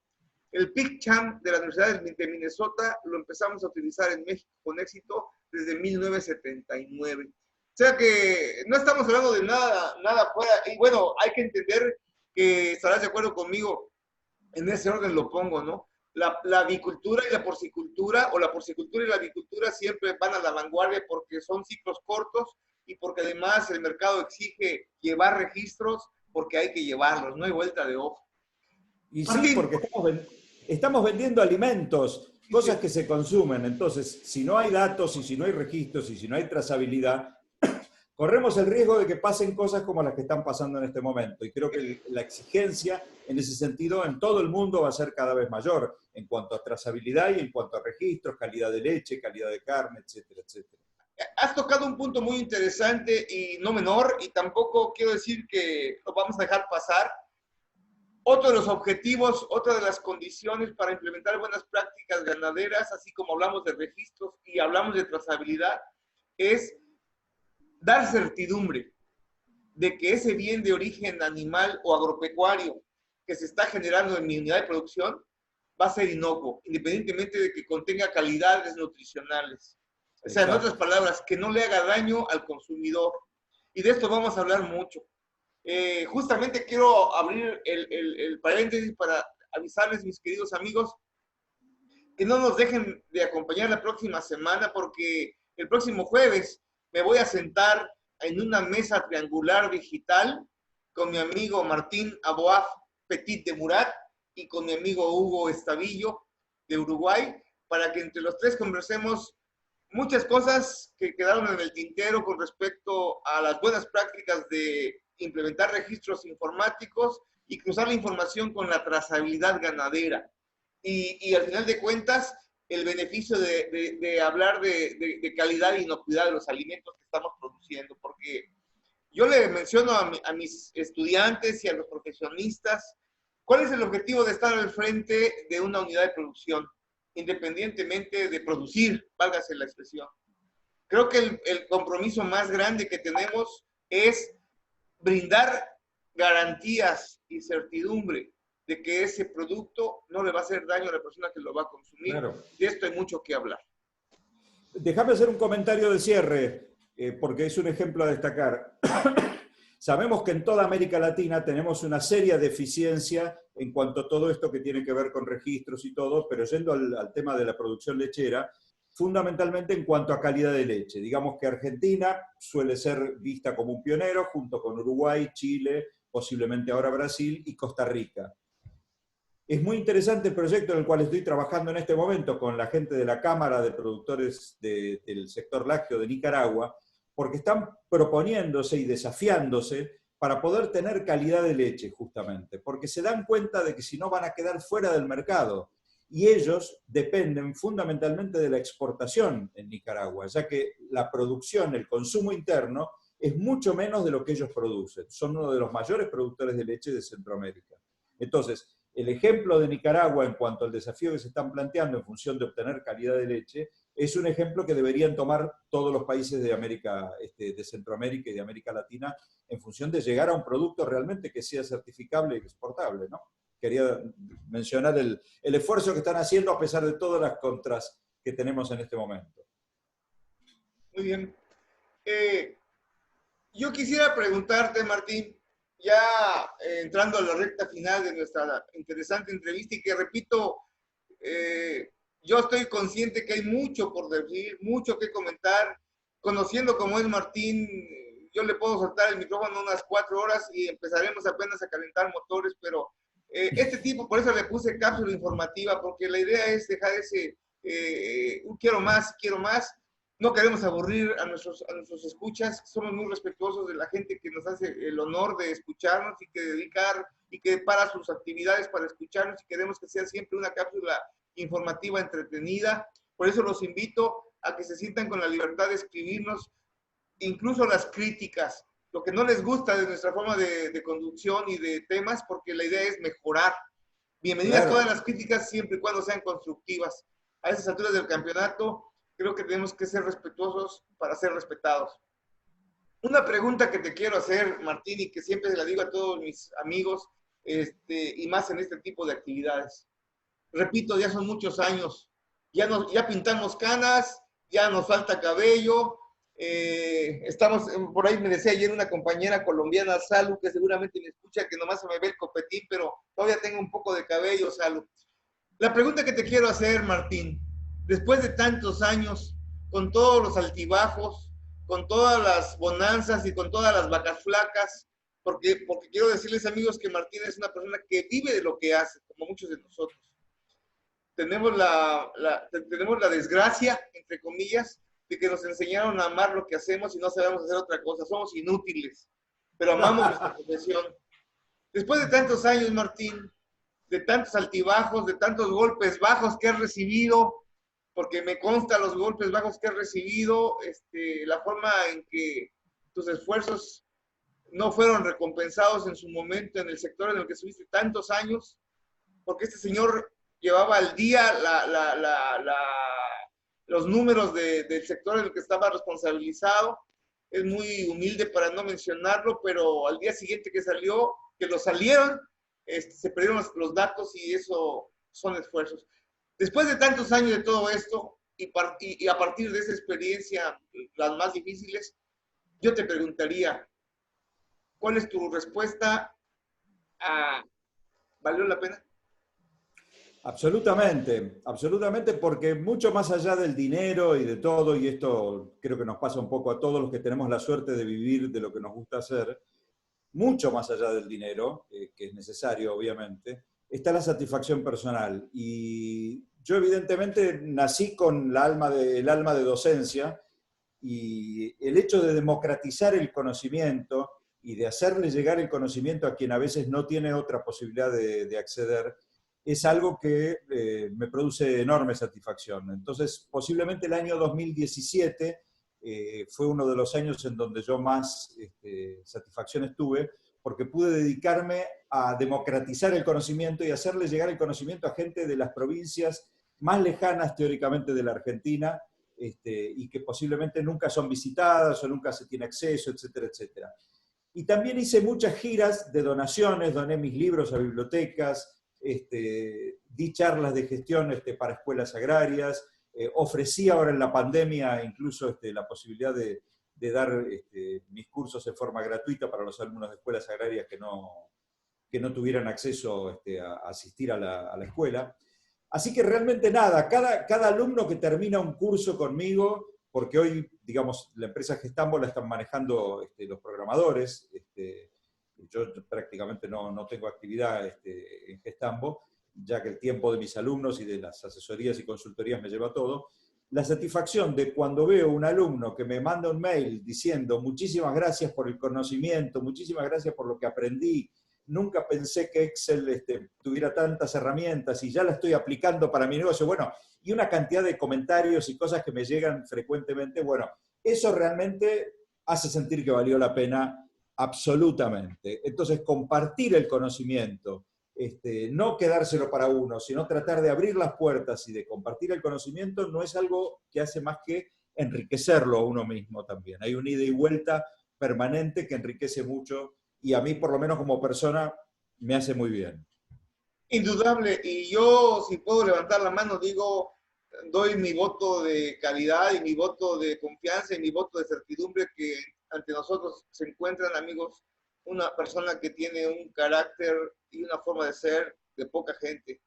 El PicCham de la Universidad de Minnesota lo empezamos a utilizar en México con éxito desde 1979. O sea que no estamos hablando de nada fuera. Y bueno, hay que entender que estarás de acuerdo conmigo, en ese orden lo pongo, ¿no? La avicultura y la porcicultura, o la porcicultura y la avicultura siempre van a la vanguardia porque son ciclos cortos y porque además el mercado exige llevar registros porque hay que llevarlos, no hay vuelta de hoja. Y sí, Martín. porque estamos vendiendo alimentos, cosas que se consumen. Entonces, si no hay datos y si no hay registros y si no hay trazabilidad, corremos el riesgo de que pasen cosas como las que están pasando en este momento. Y creo que la exigencia en ese sentido en todo el mundo va a ser cada vez mayor en cuanto a trazabilidad y en cuanto a registros, calidad de leche, calidad de carne, etcétera, etcétera. Has tocado un punto muy interesante y no menor, y tampoco quiero decir que lo vamos a dejar pasar. Otro de los objetivos, otra de las condiciones para implementar buenas prácticas ganaderas, así como hablamos de registros y hablamos de trazabilidad, es dar certidumbre de que ese bien de origen animal o agropecuario que se está generando en mi unidad de producción va a ser inocuo, independientemente de que contenga calidades nutricionales. O sea, en otras palabras, que no le haga daño al consumidor. Y de esto vamos a hablar mucho. Justamente quiero abrir el paréntesis para avisarles, mis queridos amigos, que no nos dejen de acompañar la próxima semana, porque el próximo jueves me voy a sentar en una mesa triangular digital con mi amigo Martín Aboaf. Petit de Murat y con mi amigo Hugo Estavillo de Uruguay, para que entre los tres conversemos muchas cosas que quedaron en el tintero con respecto a las buenas prácticas de implementar registros informáticos y cruzar la información con la trazabilidad ganadera. Y al final de cuentas, el beneficio de hablar de calidad e inocuidad de los alimentos que estamos produciendo, porque yo le menciono a mis estudiantes y a los profesionistas cuál es el objetivo de estar al frente de una unidad de producción, independientemente de producir, válgase la expresión. Creo que el compromiso más grande que tenemos es brindar garantías y certidumbre de que ese producto no le va a hacer daño a la persona que lo va a consumir. Claro. De esto hay mucho que hablar. Déjame hacer un comentario de cierre, porque es un ejemplo a destacar. Sabemos que en toda América Latina tenemos una seria deficiencia en cuanto a todo esto que tiene que ver con registros y todo, pero yendo al tema de la producción lechera, fundamentalmente en cuanto a calidad de leche. Digamos que Argentina suele ser vista como un pionero, junto con Uruguay, Chile, posiblemente ahora Brasil y Costa Rica. Es muy interesante el proyecto en el cual estoy trabajando en este momento con la gente de la Cámara de Productores del sector lácteo de Nicaragua, porque están proponiéndose y desafiándose para poder tener calidad de leche, justamente, porque se dan cuenta de que si no van a quedar fuera del mercado. Y ellos dependen fundamentalmente de la exportación en Nicaragua, ya que la producción, el consumo interno, es mucho menos de lo que ellos producen. Son uno de los mayores productores de leche de Centroamérica. Entonces, el ejemplo de Nicaragua en cuanto al desafío que se están planteando en función de obtener calidad de leche es un ejemplo que deberían tomar todos los países de América, de Centroamérica y de América Latina en función de llegar a un producto realmente que sea certificable y exportable, ¿no? Quería mencionar el esfuerzo que están haciendo a pesar de todas las contras que tenemos en este momento. Muy bien. Yo quisiera preguntarte, Martín, ya entrando a la recta final de nuestra interesante entrevista y que repito, yo estoy consciente que hay mucho por decir, mucho que comentar. Conociendo cómo es Martín, yo le puedo soltar el micrófono unas 4 horas y empezaremos apenas a calentar motores, pero este tipo, por eso le puse cápsula informativa, porque la idea es dejar ese quiero más, quiero más. No queremos aburrir a nuestros escuchas, somos muy respetuosos de la gente que nos hace el honor de escucharnos y que dedicar y que para sus actividades para escucharnos, y queremos que sea siempre una cápsula informativa entretenida. Por eso los invito a que se sientan con la libertad de escribirnos, incluso las críticas, lo que no les gusta de nuestra forma de conducción y de temas, porque la idea es mejorar. Bienvenidas Claro. todas las críticas, siempre y cuando sean constructivas. A esas alturas del campeonato, creo que tenemos que ser respetuosos para ser respetados. Una pregunta que te quiero hacer, Martín, y que siempre se la digo a todos mis amigos, y más en este tipo de actividades. Repito, ya son muchos años, ya pintamos canas, ya nos falta cabello, estamos, por ahí me decía ayer una compañera colombiana, Salu, que seguramente me escucha, que nomás se me ve el copetín, pero todavía tengo un poco de cabello, Salu. La pregunta que te quiero hacer, Martín, después de tantos años, con todos los altibajos, con todas las bonanzas y con todas las vacas flacas, porque quiero decirles, amigos, que Martín es una persona que vive de lo que hace, como muchos de nosotros. Tenemos la desgracia, entre comillas, de que nos enseñaron a amar lo que hacemos y no sabemos hacer otra cosa. Somos inútiles, pero amamos nuestra profesión. Después de tantos años, Martín, de tantos altibajos, de tantos golpes bajos que has recibido, porque me consta los golpes bajos que has recibido, la forma en que tus esfuerzos no fueron recompensados en su momento en el sector en el que estuviste tantos años, porque este señor llevaba al día los números del sector en el que estaba responsabilizado. Es muy humilde para no mencionarlo, pero al día siguiente que salió, que lo salieron, se perdieron los datos y eso son esfuerzos. Después de tantos años de todo esto y a partir de esa experiencia, las más difíciles, yo te preguntaría, ¿cuál es tu respuesta a ¿valió la pena? Absolutamente, absolutamente, porque mucho más allá del dinero y de todo, y esto creo que nos pasa un poco a todos los que tenemos la suerte de vivir de lo que nos gusta hacer, mucho más allá del dinero, que es necesario obviamente, está la satisfacción personal. Y yo evidentemente nací con el alma de docencia, y el hecho de democratizar el conocimiento y de hacerle llegar el conocimiento a quien a veces no tiene otra posibilidad de acceder, es algo que me produce enorme satisfacción. Entonces, posiblemente el año 2017 fue uno de los años en donde yo más satisfacciones tuve, porque pude dedicarme a democratizar el conocimiento y hacerle llegar el conocimiento a gente de las provincias más lejanas teóricamente de la Argentina, y que posiblemente nunca son visitadas o nunca se tiene acceso, etcétera, etcétera. Y también hice muchas giras de donaciones, doné mis libros a bibliotecas, di charlas de gestión para escuelas agrarias, ofrecí ahora en la pandemia incluso la posibilidad de dar mis cursos en forma gratuita para los alumnos de escuelas agrarias que no tuvieran acceso a asistir a la escuela. Así que realmente nada, cada alumno que termina un curso conmigo, porque hoy, digamos, la empresa Gestambo la están manejando los programadores, yo prácticamente no tengo actividad en Gestambo, ya que el tiempo de mis alumnos y de las asesorías y consultorías me lleva todo. La satisfacción de cuando veo un alumno que me manda un mail diciendo muchísimas gracias por el conocimiento, muchísimas gracias por lo que aprendí, nunca pensé que Excel tuviera tantas herramientas y ya la estoy aplicando para mi negocio. Bueno, y una cantidad de comentarios y cosas que me llegan frecuentemente. Bueno, eso realmente hace sentir que valió la pena absolutamente. Entonces, compartir el conocimiento, no quedárselo para uno, sino tratar de abrir las puertas y de compartir el conocimiento, no es algo que hace más que enriquecerlo a uno mismo también. Hay un ida y vuelta permanente que enriquece mucho, y a mí, por lo menos como persona, me hace muy bien. Indudable, y yo, si puedo levantar la mano, digo, doy mi voto de calidad y mi voto de confianza y mi voto de certidumbre que ante nosotros se encuentran, amigos, una persona que tiene un carácter y una forma de ser de poca gente,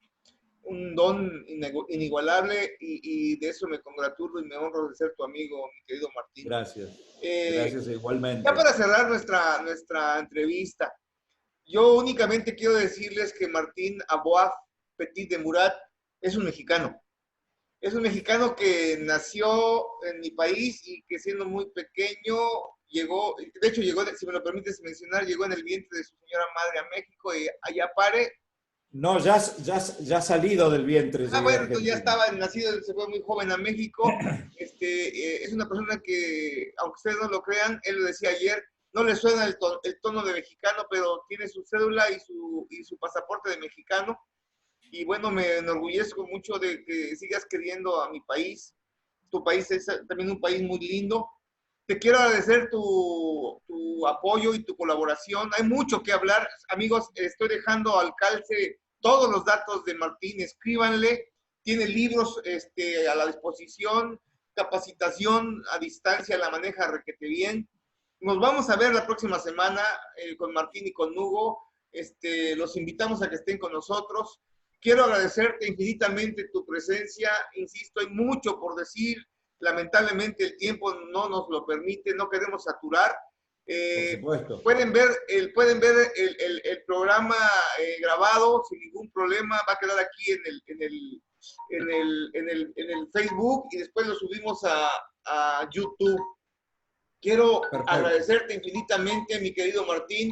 un don inigualable, y de eso me congratulo y me honro de ser tu amigo, mi querido Martín. Gracias. Gracias igualmente. Ya para cerrar nuestra entrevista, yo únicamente quiero decirles que Martín Aboab Petit de Murat es un mexicano. Es un mexicano que nació en mi país y que siendo muy pequeño llegó, de hecho llegó, si me lo permites mencionar, llegó en el vientre de su señora madre a México y allá pare. No, ya ha salido del vientre. Bueno, entonces ya estaba nacido, se fue muy joven a México. Es una persona que, aunque ustedes no lo crean, él lo decía ayer, no le suena el tono de mexicano, pero tiene su cédula y su pasaporte de mexicano. Y bueno, me enorgullezco mucho de que sigas queriendo a mi país. Tu país es también un país muy lindo. Te quiero agradecer tu apoyo y tu colaboración. Hay mucho que hablar. Amigos, estoy dejando al calce todos los datos de Martín. Escríbanle. Tiene libros a la disposición. Capacitación a distancia, la maneja requete bien. Nos vamos a ver la próxima semana con Martín y con Hugo. Los invitamos a que estén con nosotros. Quiero agradecerte infinitamente tu presencia. Insisto, hay mucho por decir. Lamentablemente el tiempo no nos lo permite, no queremos saturar. Por supuesto. Pueden ver el programa grabado sin ningún problema. Va a quedar aquí en el Facebook y después lo subimos a YouTube. Quiero agradecerte infinitamente, mi querido Martín.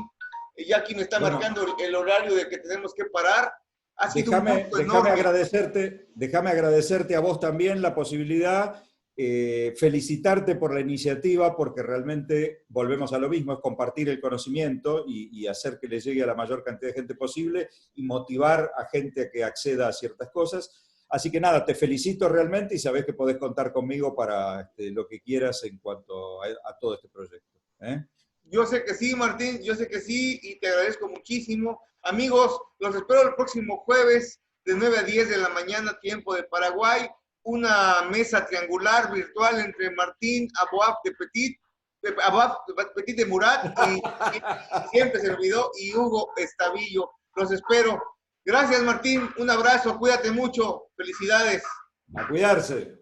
Ya aquí me está marcando el horario de que tenemos que parar. Déjame agradecerte a vos también la posibilidad, felicitarte por la iniciativa, porque realmente volvemos a lo mismo, es compartir el conocimiento y hacer que le llegue a la mayor cantidad de gente posible y motivar a gente a que acceda a ciertas cosas. Así que nada, te felicito realmente y sabés que podés contar conmigo para lo que quieras en cuanto a todo este proyecto. Yo sé que sí, Martín, yo sé que sí, y te agradezco muchísimo. Amigos, los espero el próximo jueves de 9 a 10 de la mañana, tiempo de Paraguay. Una mesa triangular virtual entre Martín Aboab Petit de Murat y siempre se me olvidó, y Hugo Estavillo. Los espero. Gracias, Martín. Un abrazo. Cuídate mucho. Felicidades. A cuidarse.